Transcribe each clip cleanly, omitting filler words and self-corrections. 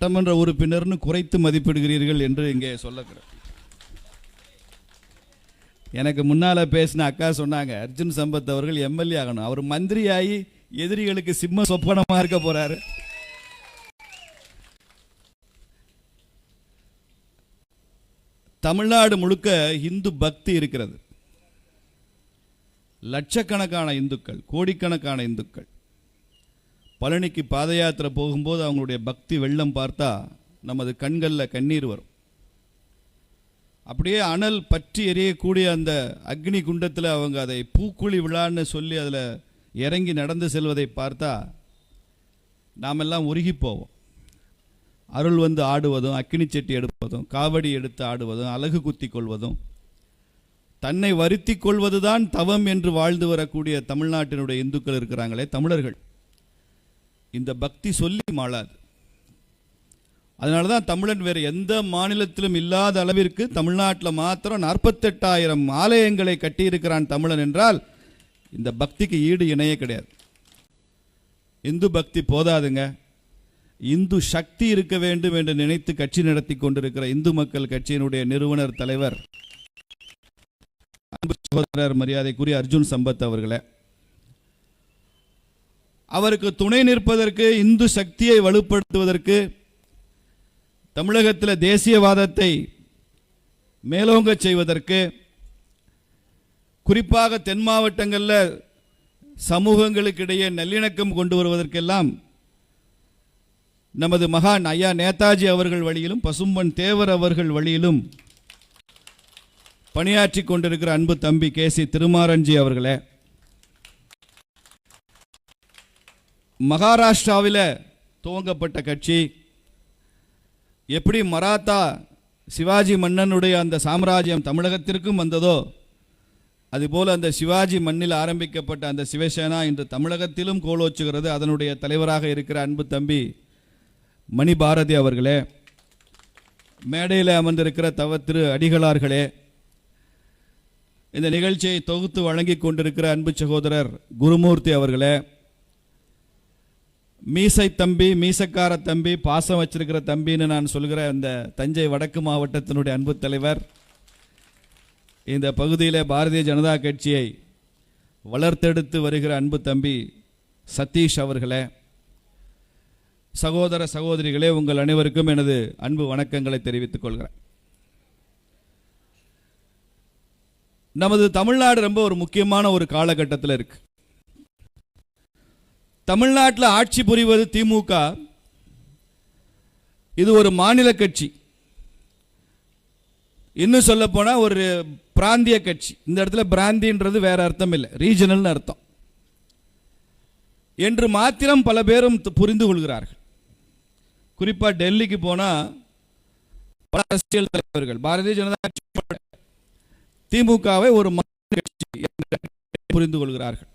சட்டமன்ற உறுப்பினர்னு குறைத்து மதிப்பிடுகிறீர்கள் என்று இங்கே சொல்லுகிறேன். எனக்கு முன்னால் பேசின அக்கா சொன்னாங்க, அர்ஜுன் சம்பத் அவர்கள் எம்எல்ஏ ஆகணும். அவர் மந்திரியாகி எதிரிகளுக்கு சிம்ம சொப்பனமாக இருக்க போறாரு. தமிழ்நாடு முழுக்க இந்து பக்தி இருக்கிறது. லட்சக்கணக்கான இந்துக்கள், கோடிக்கணக்கான இந்துக்கள் பழனிக்கு பாத யாத்திரை போகும்போது அவங்களுடைய பக்தி வெள்ளம் பார்த்தா நமது கண்களில் கண்ணீர் வரும். அப்படியே அனல் பற்றி எரியக்கூடிய அந்த அக்னி குண்டத்தில் அவங்க அதை பூக்குழி விழான்னு சொல்லி அதில் இறங்கி நடந்து செல்வதை பார்த்தா நாமெல்லாம் உருகி போவோம். அருள் வந்து ஆடுவதும், அக்கினி செட்டி எடுப்பதும், காவடி எடுத்து ஆடுவதும், அலகு குத்தி கொள்வதும், தன்னை வருத்தி கொள்வதுதான் தவம் என்று வாழ்ந்து வரக்கூடிய தமிழ்நாட்டினுடைய இந்துக்கள் இருக்கிறாங்களே தமிழர்கள், இந்த பக்தி சொல்லி மாளாது. அதனால தான் தமிழன் வேறு எந்த மாநிலத்திலும் இல்லாத அளவிற்கு தமிழ்நாட்டில் மாத்திரம் 48,000 ஆலயங்களை கட்டியிருக்கிறான் தமிழன் என்றால் இந்த பக்திக்கு ஈடு இணையே கிடையாது. இந்து பக்தி போதாதுங்க, இந்து சக்தி இருக்க வேண்டும் என்று நினைத்து கட்சி நடத்தி கொண்டிருக்கிற இந்து மக்கள் கட்சியினுடைய நிறுவனர் தலைவர் அன்பு சகோதரர் மரியாதைக்குரிய அர்ஜுன் சம்பத் அவர்களே, அவருக்கு துணை நிற்பதற்கு, இந்து சக்தியை வலுப்படுத்துவதற்கு, தமிழகத்தில் தேசியவாதத்தை மேலோங்க செய்வதற்கு, குறிப்பாக தென் மாவட்டங்களில் சமூகங்களுக்கிடையே நல்லிணக்கம் கொண்டு வருவதற்கெல்லாம் நமது மகான் ஐயா நேதாஜி அவர்கள் வழியிலும் பசும்பன் தேவர் அவர்கள் வழியிலும் பணியாற்றி கொண்டிருக்கிற அன்பு தம்பி கேசி திருமாரஞ்சி அவர்களே, மகாராஷ்டிராவில் துவங்கப்பட்ட கட்சி எப்படி மராத்தா சிவாஜி மன்னனுடைய அந்த சாம்ராஜ்யம் தமிழகத்திற்கும் வந்ததோ அதுபோல் அந்த சிவாஜி மண்ணில் ஆரம்பிக்கப்பட்ட அந்த சிவசேனா இன்று தமிழகத்திலும் கோலோச்சுகிறது. அதனுடைய தலைவராக இருக்கிற அன்பு தம்பி மணி பாரதி அவர்களே, மேடையில் அமர்ந்திருக்கிற திரு அடிகளார்களே, இந்த நிகழ்ச்சியை தொகுத்து வழங்கி கொண்டிருக்கிற அன்பு சகோதரர் குருமூர்த்தி அவர்களே, மீசை தம்பி, மீசக்கார தம்பி, பாசம் வச்சிருக்கிற தம்பின்னு நான் சொல்கிற அந்த தஞ்சை வடக்கு மாவட்டத்தினுடைய அன்பு தலைவர், இந்த பகுதியில் பாரதிய ஜனதா கட்சியை வளர்த்தெடுத்து வருகிற அன்பு தம்பி சதீஷ் அவர்களே, சகோதர சகோதரிகளே, உங்கள் அனைவருக்கும் எனது அன்பு வணக்கங்களை தெரிவித்துக் கொள்கிறேன். நமது தமிழ்நாடு ரொம்ப ஒரு முக்கியமான ஒரு காலகட்டத்தில் இருக்கு. தமிழ்நாட்டில் ஆட்சி புரிவது திமுக. இது ஒரு மாநில கட்சி, இன்னும் சொல்ல போனா ஒரு பிராந்திய கட்சி. இந்த இடத்துல பிராந்தின்றது வேற அர்த்தம் இல்லை, ரீஜனல் அர்த்தம் என்று மாத்திரம் பல பேரும் புரிந்து கொள்கிறார்கள். குறிப்பா டெல்லிக்கு போனா பல அரசியல் தலைவர்கள் பாரதிய ஜனதா கட்சி திமுகவை ஒரு மாநில கட்சி என்று புரிந்து கொள்கிறார்கள்.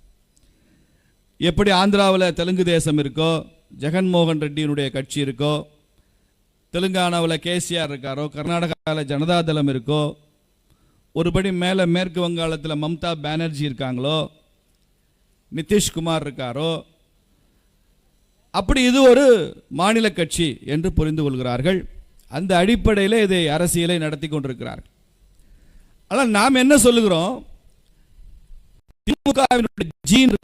எப்படி ஆந்திராவில் தெலுங்கு தேசம் இருக்கோ, ஜெகன்மோகன் ரெட்டியினுடைய கட்சி இருக்கோ, தெலுங்கானாவில் கேசிஆர் இருக்காரோ, கர்நாடகாவில் ஜனதாதளம் இருக்கோ, ஒருபடி மேலே மேற்கு வங்காளத்தில் மம்தா பானர்ஜி இருக்காங்களோ, நிதிஷ்குமார் இருக்காரோ, அப்படி இது ஒரு மாநில கட்சி என்று புரிந்து கொள்கிறார்கள். அந்த அடிப்படையில் இதை அரசியலை நடத்தி கொண்டிருக்கிறார்கள். ஆனால் நாம் என்ன சொல்லுகிறோம், திமுகவினுடைய ஜீன்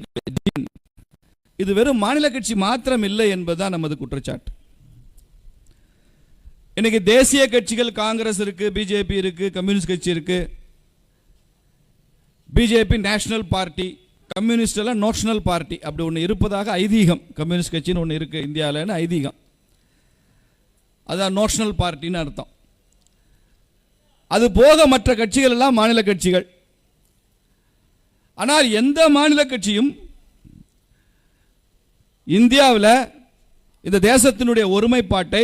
இது வெறும் மாநில கட்சி மாத்திரம் இல்லை என்பதுதான் நமது குற்றச்சாட்டு. இன்னைக்கு தேசிய கட்சிகள் காங்கிரஸ் இருக்கு, பிஜேபி இருக்கு, கம்யூனிஸ்ட் கட்சி இருக்கு. பிஜேபி நேஷனல் பார்ட்டி, கம்யூனிஸ்ட் எல்லாம் நேஷனல் பார்ட்டி அப்படி ஒன்று இருப்பதாக ஐதீகம். கம்யூனிஸ்ட் கட்சின்னு ஒன்று இருக்கு இந்தியாவில்னு ஐதீகம், அதான் நேஷனல் பார்ட்டின்னு அர்த்தம். அது போக மற்ற கட்சிகள் எல்லாம் மாநில கட்சிகள். ஆனால் எந்த மாநில கட்சியும் இந்தியாவில் இந்த தேசத்தினுடைய ஒருமைப்பாட்டை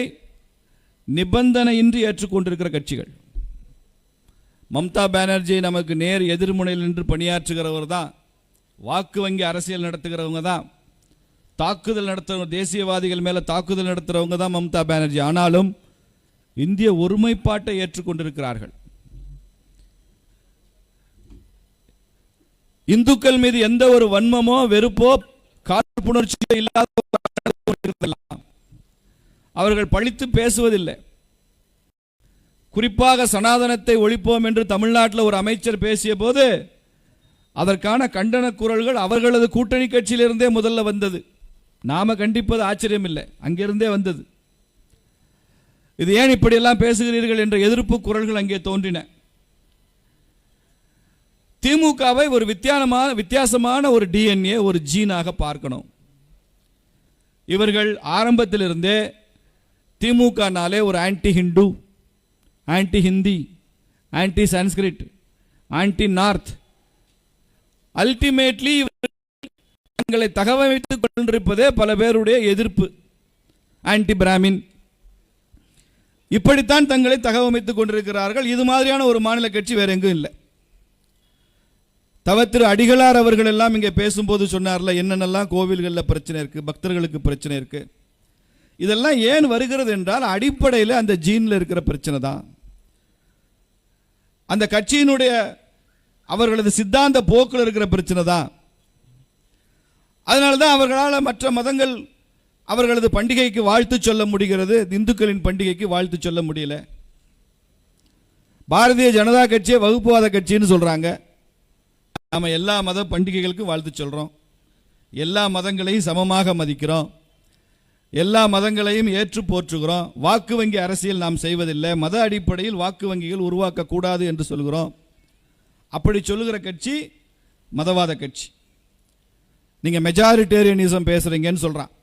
நிபந்தனையின்றி ஏற்றுக்கொண்டிருக்கிற கட்சிகள். மம்தா பானர்ஜி நமக்கு நேர் எதிர்முனையில் நின்று பணியாற்றுகிறவர் தான், வாக்கு வங்கி அரசியல் நடத்துகிறவங்க தான், தாக்குதல் நடத்துறவங்க, தேசியவாதிகள் மேல தாக்குதல் நடத்துறவங்க தான் மம்தா பானர்ஜி. ஆனாலும் இந்திய ஒருமைப்பாட்டை ஏற்றுக்கொண்டிருக்கிறார்கள். இந்துக்கள் மீது எந்த ஒரு வன்மமோ வெறுப்போ காழ்ப்புணர்ச்சியோ இல்லாத அவர்கள் பழித்து பேசுவதில்லை. குறிப்பாக சனாதனத்தை ஒழிப்போம் என்று தமிழ்நாட்டில் ஒரு அமைச்சர் பேசிய போது அதற்கான கண்டன குரல்கள் அவர்களது கூட்டணி கட்சியிலிருந்தே முதல்ல வந்தது. நாம கண்டிப்பது ஆச்சரியம் இல்லை, அங்கிருந்தே வந்தது. இது ஏன் இப்படியெல்லாம் பேசுகிறீர்கள் என்ற எதிர்ப்பு குரல்கள் அங்கே தோன்றின. திமுகவை ஒரு வித்தியாசமான ஒரு டிஎன்ஏ, ஒரு ஜீனாக பார்க்கணும். இவர்கள் ஆரம்பத்திலிருந்தே திமுகனாலே ஒரு anti Hindu, anti Hindi, anti Sanskrit, anti north, ultimately தங்களை தகவமைத்துக் கொண்டிருப்பதே பல பேருடைய எதிர்ப்பு. ஆன்டி பிராமின், இப்படித்தான் தங்களை தகவமைத்துக் கொண்டிருக்கிறார்கள். இது மாதிரியான ஒரு மாநில கட்சி வேற எங்கும் இல்லை. திரு அடிகளார் அவர்கள் எல்லாம் இங்கே பேசும்போது சொன்னார்ல, என்னென்னலாம் கோவில்களில் பிரச்சனை இருக்கு, பக்தர்களுக்கு பிரச்சனை இருக்கு. இதெல்லாம் ஏன் வருகிறது என்றால் அடிப்படையில் அந்த ஜீன்ல இருக்கிற பிரச்சனை தான். அந்த கட்சியினுடைய அவர்களது சித்தாந்த போக்கில் இருக்கிற பிரச்சனை தான். அதனால்தான் அவர்களால் மற்ற மதங்கள் அவர்களது பண்டிகைக்கு வாழ்த்து சொல்ல முடிகிறது, இந்துக்களின் பண்டிகைக்கு வாழ்த்து சொல்ல முடியல. பாரதிய ஜனதா கட்சியை வகுப்புவாத கட்சின்னு சொல்றாங்க. நாம எல்லா மத பண்டிகைகளுக்கும் வாழ்த்து சொல்றோம், எல்லா மதங்களையும் சமமாக மதிக்கிறோம், எல்லா மதங்களையும் ஏற்று போற்றுகிறோம். வாக்கு வங்கி அரசியல் நாம் செய்வதில்லை, மத அடிப்படையில் வாக்கு வங்கிகள் உருவாக்கக்கூடாது என்று சொல்கிறோம். அப்படி சொல்லுகிற கட்சி மதவாத கட்சி. நீங்க மெஜாரிட்டேரியனிசம் பேசுறீங்கன்னு சொல்றான்.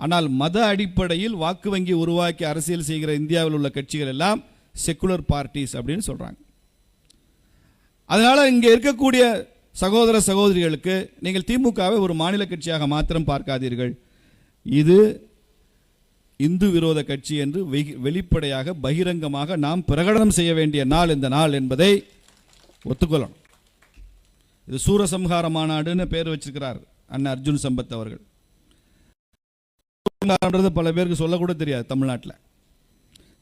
ஆனால் மத அடிப்படையில் வாக்கு வங்கி உருவாக்கி அரசியல் செய்கிற இந்தியாவில் உள்ள கட்சிகள் எல்லாம் செக்குலர் பார்ட்டிஸ் அப்படின்னு சொல்றாங்க. அதனால இங்கே இருக்கக்கூடிய சகோதர சகோதரிகளுக்கு நீங்கள் திமுகவை ஒரு மாநில கட்சியாக மாத்திரம் பார்க்காதீர்கள். இது இந்து விரோத கட்சி என்று வெளிப்படையாக பகிரங்கமாக நாம் பிரகடனம் செய்ய வேண்டிய நாள் இந்த நாள் என்பதை ஒத்துக்கொள்ளணும். இது சூரசம்ஹார மாநாடுன்னு பேர் வச்சிருக்கிறார் அண்ணன் அர்ஜுன் சம்பத் அவர்கள். பல பேருக்கு சொல்லக்கூட தெரியாது தமிழ்நாட்டில்.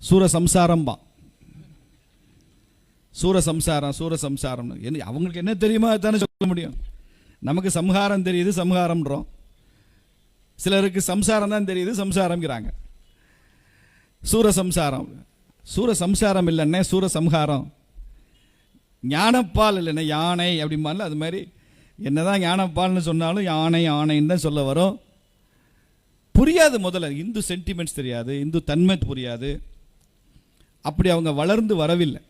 சூரசம்சாரம்பா, சூரசம்சாரம், சூரசம்சாரம் அவங்களுக்கு என்ன தெரியுமா தானே சொல்ல முடியும். நமக்கு சம்ஹாரம் தெரியுது, சம்ஹாரம்ன்றோம். சிலருக்கு சம்சாரம் தான் தெரியுது, சம்சாரம்ங்கிறாங்க. சூரசம்சாரம், சூரசம்சாரம் இல்லைன்னே சூரசம்ஹாரம். ஞானப்பால் இல்லைன்னா யானை அப்படிம்பால, அது மாதிரி என்னதான் ஞானப்பால்னு சொன்னாலும் யானை யானைன்னு தான் சொல்ல வரும். புரியாது, முதல்ல இந்து சென்டிமெண்ட்ஸ் தெரியாது, இந்து தன்மை புரியாது. அப்படி அவங்க வளர்ந்து வரவில்லை.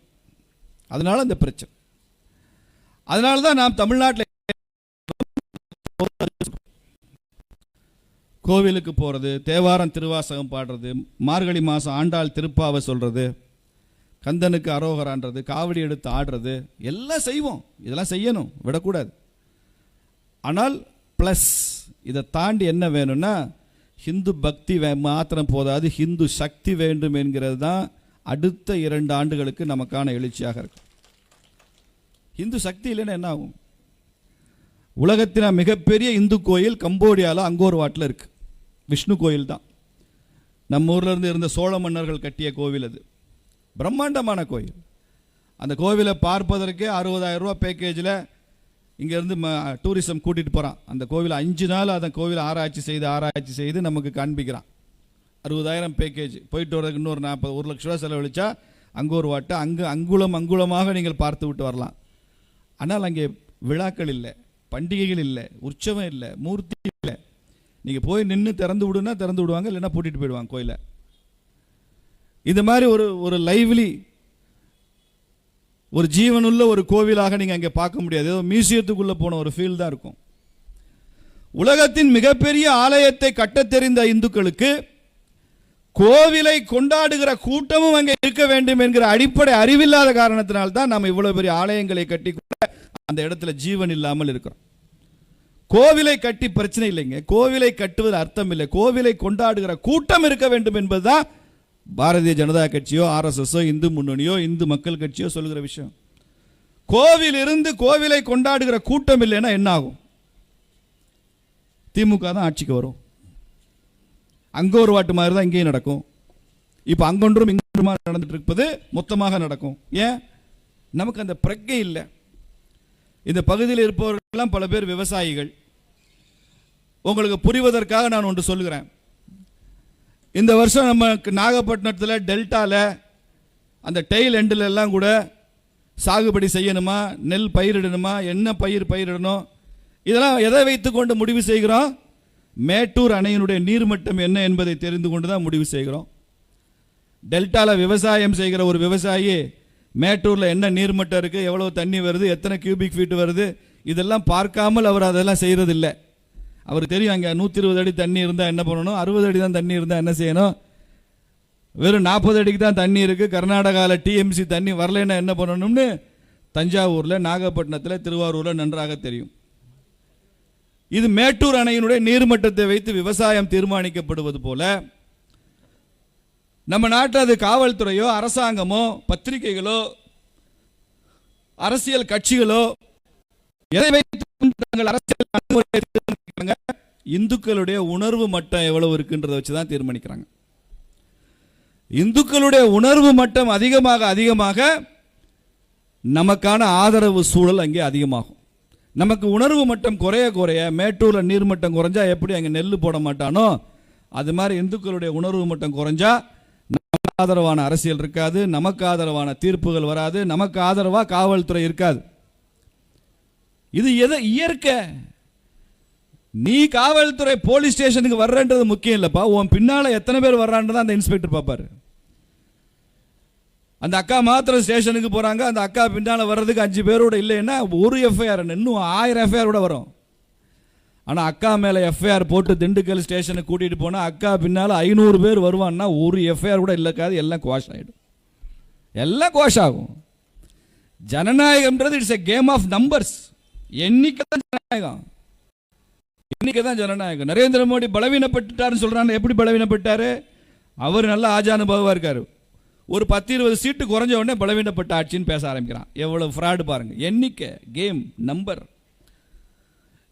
அதனால அந்த பிரச்சனை. அதனால தான் நாம் தமிழ்நாட்டில் கோவிலுக்கு போறது, தேவாரம் திருவாசகம் பாடுறது, மார்கழி மாதம் ஆண்டாள் திருப்பாவை சொல்றது, கந்தனுக்கு அரோகரான்றது, காவடி எடுத்து ஆடுறது எல்லாம் செய்வோம். இதெல்லாம் செய்யணும், விடக்கூடாது. ஆனால் பிளஸ் இதை தாண்டி என்ன வேணும்னா ஹிந்து பக்தி மாத்திரம் போதாது, ஹிந்து சக்தி வேண்டும் என்கிறது தான் அடுத்த 2 ஆண்டுகளுக்கு நமக்கான எழுச்சியாக இருக்கு. இந்து சக்தி இல்லைன்னா என்ன ஆகும்? உலகத்தின் மிகப்பெரிய இந்து கோயில் கம்போடியாவில் அங்கோர்வாட்டில் இருக்கு. விஷ்ணு கோயில் தான். நம்ம ஊர்ல இருந்து இருந்த சோழ மன்னர்கள் கட்டிய கோவில். அது பிரம்மாண்டமான கோயில். அந்த கோவிலை பார்ப்பதற்கே 60,000 ரூபா பேக்கேஜில் இங்கேருந்து டூரிசம் கூட்டிகிட்டு போகிறான். அந்த கோவில் 5 நாள் அந்த கோவில் ஆராய்ச்சி செய்து நமக்கு காண்பிக்கிறான். 60,000 பேக்கேஜ். போயிட்டு வரதுக்கு இன்னொரு 1 லட்ச ரூபா செலவழிச்சா அங்கோர்வாட்டை அங்குலமாக நீங்கள் பார்த்து விட்டு வரலாம். ஆனால் அங்கே விழாக்கள் இல்லை, பண்டிகைகள் இல்லை, உற்சவம் இல்லை, மூர்த்தி இல்லை. நீங்கள் போய் நின்று திறந்து விடுனா திறந்து விடுவாங்க, இல்லைன்னா பூட்டிட்டு போயிடுவாங்க கோயிலை. இது மாதிரி ஒரு லைவ்லி, ஒரு ஜீவனுள்ள ஒரு கோவிலாக நீங்கள் அங்கே பார்க்க முடியாது. ஏதோ மியூசியத்துக்குள்ளே போன ஒரு ஃபீல் தான் இருக்கும். உலகத்தின் மிகப்பெரிய ஆலயத்தை கட்டத் தெரிந்த இந்துக்களுக்கு கோவிலை கொண்டாடுகிற கூட்டமும் அங்கே இருக்க வேண்டும் என்கிற அடிப்படை அறிவில்லாத காரணத்தினால்தான் நாம் இவ்வளவு பெரிய ஆலயங்களை கட்டி அந்த இடத்துல ஜீவன் இல்லாமல் இருக்கிறோம். கோவிலை கட்டி பிரச்சனை இல்லைங்க, கோவிலை கட்டுவது அர்த்தம் இல்லை. கோவிலை கொண்டாடுகிற கூட்டம் இருக்க வேண்டும் என்பதுதான் பாரதிய ஜனதா கட்சியோ ஆர்எஸ்எஸோ இந்து முன்னணியோ இந்து மக்கள் கட்சியோ சொல்லுகிற விஷயம். கோவில் இருந்து கோவிலை கொண்டாடுகிற கூட்டம் இல்லைன்னா என்ன ஆகும்? திமுக தான் ஆட்சிக்கு வரும். அங்க ஒரு வாட்டு மாதிரி தான் இங்கேயும் நடக்கும். இப்போ அங்கொன்றும் இங்கொன்றுமா நடந்துட்டு இருப்பது மொத்தமாக நடக்கும். ஏன்? நமக்கு அந்த பிரஜை இல்லை. இந்த பகுதியில் இருப்பவர்களெல்லாம் பல பேர் விவசாயிகள். உங்களுக்கு புரிவதற்காக நான் ஒன்று சொல்லுகிறேன். இந்த வருஷம் நம்ம நாகப்பட்டினத்தில் டெல்டாவில் அந்த டெயில் எண்டில் எல்லாம் கூட சாகுபடி செய்யணுமா, நெல் பயிரிடணுமா, என்ன பயிரிடணும், இதெல்லாம் எதை வைத்து கொண்டு முடிவு செய்கிறோம்? மேட்டூர் அணையினுடைய நீர்மட்டம் என்ன என்பதை தெரிந்து கொண்டு தான் முடிவு செய்கிறோம். டெல்டாவில் விவசாயம் செய்கிற ஒரு விவசாயி மேட்டூரில் என்ன நீர்மட்டம் இருக்குது, எவ்வளோ தண்ணி வருது, எத்தனை கியூபிக் ஃபீட் வருது, இதெல்லாம் பார்க்காமல் அவர் அதெல்லாம் செய்கிறதில்லை. அவருக்கு தெரியும் அங்கே 120 அடி தண்ணி இருந்தால் என்ன பண்ணணும், 60 அடி தான் தண்ணி இருந்தால் என்ன செய்யணும், வெறும் 40 அடிக்கு தான் தண்ணி இருக்குது, கர்நாடகாவில் டிஎம்சி தண்ணி வரலைன்னா என்ன பண்ணணும்னு தஞ்சாவூரில், நாகப்பட்டினத்தில், திருவாரூரில் நன்றாக தெரியும். இது மேட்டூர் அணையினுடைய நீர்மட்டத்தை வைத்து விவசாயம் தீர்மானிக்கப்படுவது போல நம்ம நாட்டில் அது காவல்துறையோ அரசாங்கமோ பத்திரிகைகளோ அரசியல் கட்சிகளோ எதை வைத்து அரசியல் இந்துக்களுடைய உணர்வு மட்டம் எவ்வளவு இருக்குன்றதை வச்சுதான் தீர்மானிக்கிறாங்க. இந்துக்களுடைய உணர்வு மட்டம் அதிகமாக அதிகமாக நமக்கான ஆதரவு சூழல் அங்கே அதிகமாகும். நமக்கு உணர்வு மட்டம் குறைய குறைய, மேட்டூரில் நீர்மட்டம் குறைஞ்சா எப்படி அங்கே நெல் போட மாட்டானோ அது மாதிரி இந்துக்களுடைய உணர்வு மட்டம் குறைஞ்சா நமக்கு ஆதரவான அரசியல் இருக்காது, நமக்கு ஆதரவான தீர்ப்புகள் வராது, நமக்கு ஆதரவா காவல்துறை இருக்காது. இது எதை இயற்கை. நீ காவல்துறை போலீஸ் ஸ்டேஷனுக்கு வர்றன்றது முக்கியம் இல்லப்பா, உன் பின்னால எத்தனை பேர் வர்றான்றதான் அந்த இன்ஸ்பெக்டர் பார்ப்பாரு. அந்த அக்கா மாத்திரம் ஸ்டேஷனுக்கு போறாங்க, அந்த அக்கா பின்னால வர்றதுக்கு 5 பேரோட இல்லைன்னா ஒரு எஃப்ஐஆர், இன்னும் 1000 எஃப்ஐஆர் கூட வரும். ஆனால் அக்கா மேலே எஃப்ஐஆர் போட்டு திண்டுக்கல் ஸ்டேஷனுக்கு கூட்டிகிட்டு போனால் அக்கா பின்னால் 500 பேர் வருவான்னா ஒரு எஃப்ஐஆர் கூட இல்லைக்காது, எல்லாம் குவாஷ் ஆகிடும், எல்லாம் குவாஷ் ஆகும். ஜனநாயகம்ன்றது it's a game of numbers. எண்ணிக்கை தான் ஜனநாயகம், எண்ணிக்கை தான் ஜனநாயகம். நரேந்திர மோடி பலவீனப்பட்டுட்டாருன்னு சொல்கிறாங்க. எப்படி பலவீனப்பட்டாரு? அவர் நல்ல ஆஜானுபாவாக இருக்கார். ஒரு 10-20 சீட்டு குறைஞ்ச உடனே பலவீனப்பட்ட ஆட்சின்னு பேச ஆரம்பிக்கிறான். எவ்வளவு ஃப்ராடு பாருங்க. எண்ணிக்கை, கேம், நம்பர்.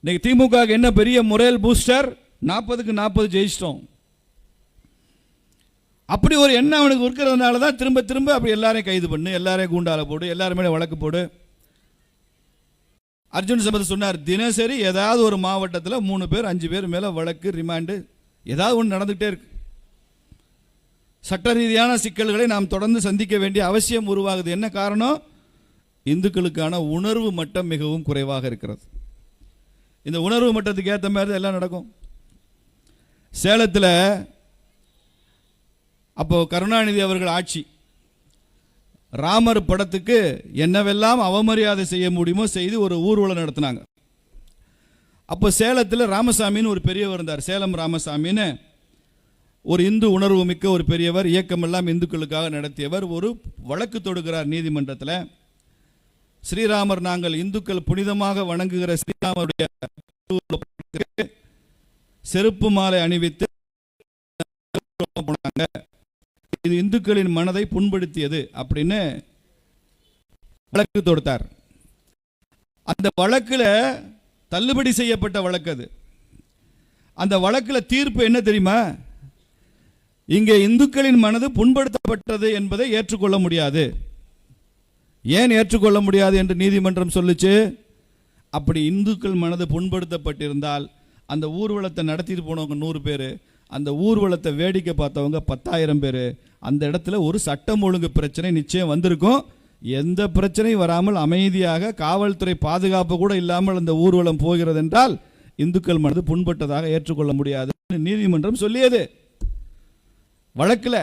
இன்னைக்கு திமுக என்ன பெரிய முறையில் பூஸ்டர், 40க்கு 40 ஜெயிச்சிட்டோம். அப்படி ஒரு எண்ணம் அவனுக்கு இருக்கிறதுனால தான் திரும்ப திரும்ப அப்படி எல்லாரையும் கைது பண்ணு, எல்லாரையும் கூண்டால போடு, எல்லாருமே வழக்கு போடு. அர்ஜுன் சம்பத் சொன்னார், தினசரி ஏதாவது ஒரு மாவட்டத்தில் 3 பேர் 5 பேர் மேலே வழக்கு, ரிமாண்டு ஏதாவது ஒன்று நடந்துகிட்டே இருக்கு. சட்ட ரீதியான சிக்கல்களை நாம் தொடர்ந்து சந்திக்க வேண்டிய அவசியம் உருவாகுது. என்ன காரணம்? இந்துக்களுக்கான உணர்வு மட்டம் மிகவும் குறைவாக இருக்கிறது. இந்த உணர்வு மட்டத்துக்கு ஏற்ற மாதிரி எல்லாம் நடக்கும். சேலத்தில் அப்போ கருணாநிதி அவர்கள் ஆட்சி, ராமர் படத்துக்கு என்னவெல்லாம் அவமரியாதை செய்ய முடியுமோ செய்து ஒரு ஊர்வலம் நடத்தினாங்க. அப்போ சேலத்தில் ராமசாமின்னு ஒரு பெரியவர் இருந்தார். சேலம் ராமசாமின்னு ஒரு இந்து உணர்வு மிக்க ஒரு பெரியவர், இயக்கமெல்லாம் இந்துக்களுக்காக நடத்தியவர். ஒரு வழக்கு தொடுக்கிறார் நீதிமன்றத்தில். ஸ்ரீராமர், நாங்கள் இந்துக்கள் புனிதமாக வணங்குகிற ஸ்ரீராமருடைய செருப்பு மாலை அணிவித்து போனாங்க, இது இந்துக்களின் மனதை புண்படுத்தியது அப்படின்னு வழக்கு தொடுத்தார். அந்த வழக்கில் தள்ளுபடி செய்யப்பட்ட வழக்கு அது. அந்த வழக்கில் தீர்ப்பு என்ன தெரியுமா? இங்கே இந்துக்களின் மனது புண்படுத்தப்பட்டது என்பதை ஏற்றுக்கொள்ள முடியாது. ஏன் ஏற்றுக்கொள்ள முடியாது என்று நீதிமன்றம் சொல்லுச்சு. அப்படி இந்துக்கள் மனது புண்படுத்தப்பட்டிருந்தால் அந்த ஊர்வலத்தை நடத்திட்டு போனவங்க 100 பேர், அந்த ஊர்வலத்தை வேடிக்கை பார்த்தவங்க 10,000 பேர், அந்த இடத்துல ஒரு சட்டம் ஒழுங்கு பிரச்சனை நிச்சயம் வந்திருக்கும். எந்த பிரச்சனையும் வராமல் அமைதியாக காவல்துறை பாதுகாப்பு கூட இல்லாமல் அந்த ஊர்வலம் போகிறது என்றால் இந்துக்கள் மனது புண்பட்டதாக ஏற்றுக்கொள்ள முடியாது நீதிமன்றம் சொல்லியது வழக்கில்.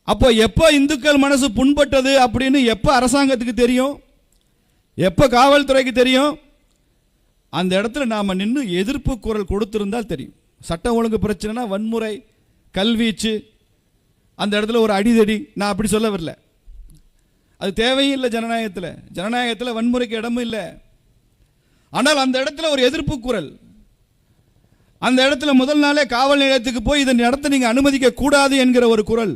அப்போ எப்போ இந்துக்கள் மனசு புண்பட்டது அப்படின்னு எப்போ அரசாங்கத்துக்கு தெரியும், எப்போ காவல்துறைக்கு தெரியும்? அந்த இடத்துல நாம் நின்று எதிர்ப்பு குரல் கொடுத்திருந்தால் தெரியும். சட்டம் ஒழுங்கு பிரச்சனைனா வன்முறை, கல்வீச்சு, அந்த இடத்துல ஒரு அடிதடி, நான் அப்படி சொல்ல வரல, அது தேவையும் இல்லை. ஜனநாயகத்தில் வன்முறைக்கு இடமும் இல்லை. ஆனால் அந்த இடத்துல ஒரு எதிர்ப்பு குரல், அந்த இடத்துல முதல் நாளே காவல் நிலையத்துக்கு போய் இதை நடத்த நீங்க அனுமதிக்க கூடாது என்கிற ஒரு குரல்,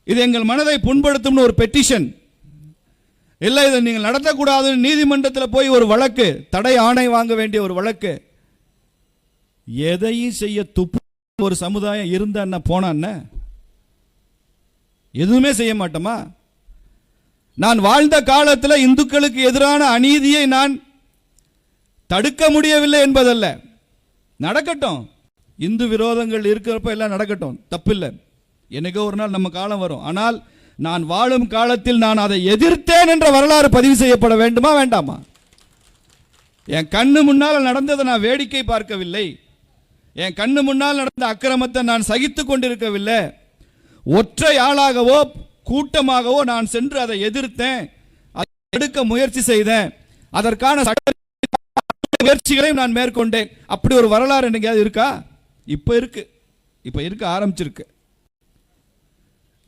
இது எங்கள் மனதை புண்படுத்தும் ஒரு பெட்டிஷன், இல்லை இதை நீங்கள் நடத்தக்கூடாது நீதிமன்றத்தில் போய் ஒரு வழக்கு, தடை ஆணை வாங்க வேண்டிய ஒரு வழக்கு. எதையும் செய்ய துப்பு ஒரு சமுதாயம் இருந்தா என்ன போனா என்ன? எதுவுமே செய்ய மாட்டோமா? நான் வாழ்ந்த காலத்தில் இந்துக்களுக்கு எதிரான அநீதியை நான் தடுக்க முடியவில்லை என்பதல்ல, நடக்கட்டும். இந்து விரோதங்கள் இருக்கிறப்ப எல்லாம் நடக்கட்டும், தப்பில்லை. என்னைக்கோ ஒரு நாள் நம்ம காலம் வரும். ஆனால் நான் வாழும் காலத்தில் நான் அதை எதிர்த்தேன் என்ற வரலாறு பதிவு செய்யப்பட வேண்டுமா வேண்டாமா? என் கண்ணு முன்னால் நடந்ததை நான் வேடிக்கை பார்க்கவில்லை. என் கண்ணு முன்னால் நடந்த அக்கிரமத்தை நான் சகித்து கொண்டிருக்கவில்லை. ஒற்றை ஆளாகவோ கூட்டமாகவோ நான் சென்று அதை எதிர்த்தேன், அதை எடுக்க முயற்சி செய்தேன், அதற்கான முயற்சிகளையும் நான் மேற்கொண்டேன். அப்படி ஒரு வரலாறு என்னைக்காவது இருக்கா? இப்ப இருக்க ஆரம்பிச்சிருக்கு.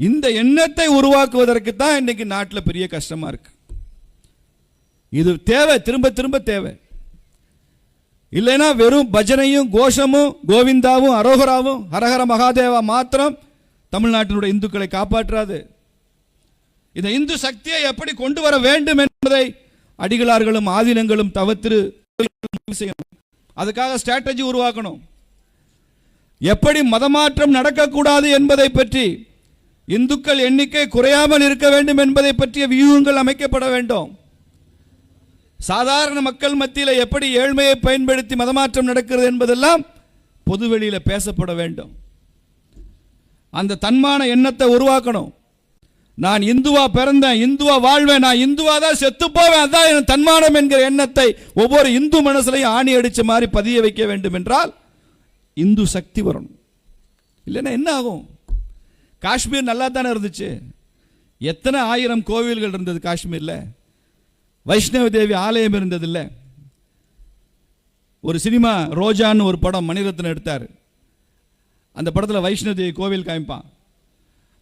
இந்த எண்ணத்தை உருவாக்குவதற்கு தான் இன்னைக்கு நாட்டில் பெரிய கஷ்டமா இருக்கு. இது தேவை, திரும்ப திரும்ப தேவை. இல்லைன்னா வெறும் பஜனையும் கோஷமும் கோவிந்தாவும் அரோகராவும் ஹரஹர மகாதேவா மாத்திரம் தமிழ்நாட்டினுடைய இந்துக்களை காப்பாற்றாது. இந்த இந்து சக்தியை எப்படி கொண்டு வர வேண்டும் என்பதை அடிகளார்களும் ஆதீனங்களும் தவத்திரு செய்யணும். அதுக்காக ஸ்ட்ராட்டஜி உருவாக்கணும். எப்படி மதமாற்றம் நடக்கக்கூடாது என்பதை பற்றி, இந்துக்கள் எண்ணிக்கை குறையாமல் இருக்க வேண்டும் என்பதை பற்றிய வியூகங்கள் அமைக்கப்பட வேண்டும். சாதாரண மக்கள் மத்தியில் எப்படி ஏழ்மையை பயன்படுத்தி மதமாற்றம் நடக்கிறது என்பதெல்லாம் பொதுவெளியில் பேசப்பட வேண்டும். அந்த தன்மான எண்ணத்தை உருவாக்கணும். நான் இந்துவா பிறந்தேன், இந்துவா வாழ்வேன், நான் இந்துவா தான் செத்து போவேன், அதான் என் தன்மானம் என்கிற எண்ணத்தை ஒவ்வொரு இந்து மனசுலையும் ஆணி அடிச்ச மாதிரி பதிய வைக்க வேண்டும் என்றால் இந்து சக்தி வரணும். இல்லைன்னா என்ன ஆகும்? காஷ்மீர் நல்லா தானே இருந்துச்சு. எத்தனை ஆயிரம் கோவில்கள் இருந்தது காஷ்மீரில். வைஷ்ணவ தேவி ஆலயம் இருந்ததில்லை. ஒரு சினிமா ரோஜான்னு ஒரு படம் மணிரத்னம் எடுத்தார். அந்த படத்தில் வைஷ்ணவ தேவி கோவில் காமிப்பான்.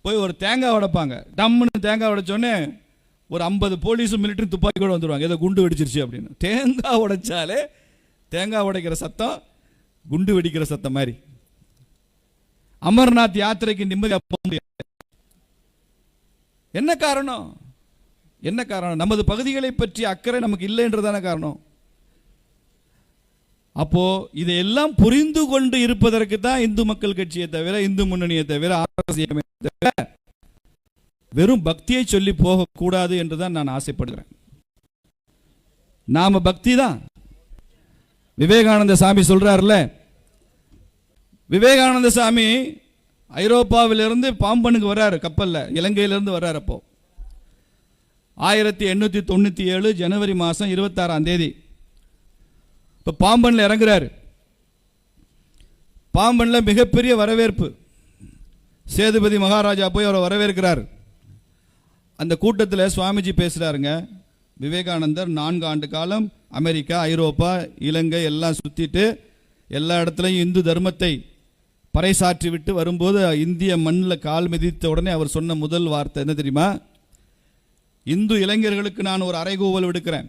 போய் ஒரு தேங்காய் உடைப்பாங்க. டம்முன்னு தேங்காய் உடைச்சோடனே ஒரு 50 போலீஸும் மிலிட்டரி துப்பாக்கி கூட வந்துடுவாங்க, ஏதோ குண்டு வெடிச்சிருச்சு அப்படின்னு. தேங்காய் உடைச்சாலே தேங்காய் உடைக்கிற சத்தம் குண்டு வெடிக்கிற சத்தம் மாதிரி. அமர்நாத் யாத்திரைக்கு நிம்மதியாக போக முடியாது. என்ன காரணம்? என்ன காரணம்? நமது பகுதிகளை பற்றி அக்கறை நமக்கு இல்லை என்றதான காரணம். அப்போ இதையெல்லாம் புரிந்து கொண்டு இருப்பதற்கு தான் இந்து மக்கள் கட்சியை தவிர, இந்து முன்னணியை தவிர, தவிர வெறும் பக்தியை சொல்லி போகக்கூடாது என்றுதான் நான் ஆசைப்படுகிறேன். நாம பக்தி தான். விவேகானந்த சாமி சொல்றாருல, விவேகானந்த சாமி ஐரோப்பாவிலிருந்து பாம்பனுக்கு வர்றாரு கப்பல்ல, இலங்கையிலிருந்து வர்றாரு. அப்போ 1897 ஜனவரி மாதம் 26ஆம் தேதி இப்போ பாம்பனில் இறங்குறாரு. பாம்பனில் மிகப்பெரிய வரவேற்பு. சேதுபதி மகாராஜா போய் அவரை வரவேற்கிறார். அந்த கூட்டத்தில் சுவாமிஜி பேசுகிறாருங்க. விவேகானந்தர் 4 ஆண்டு காலம் அமெரிக்கா, ஐரோப்பா, இலங்கை எல்லாம் சுற்றிட்டு எல்லா இடத்துலையும் இந்து தர்மத்தை பறைசாற்றி விட்டு வரும்போது இந்திய மண்ணில் கால் மிதித்த உடனே அவர் சொன்ன முதல் வார்த்தை என்ன தெரியுமா? இந்து இளைஞர்களுக்கு நான் ஒரு அறைகூவல் விடுக்கிறேன்.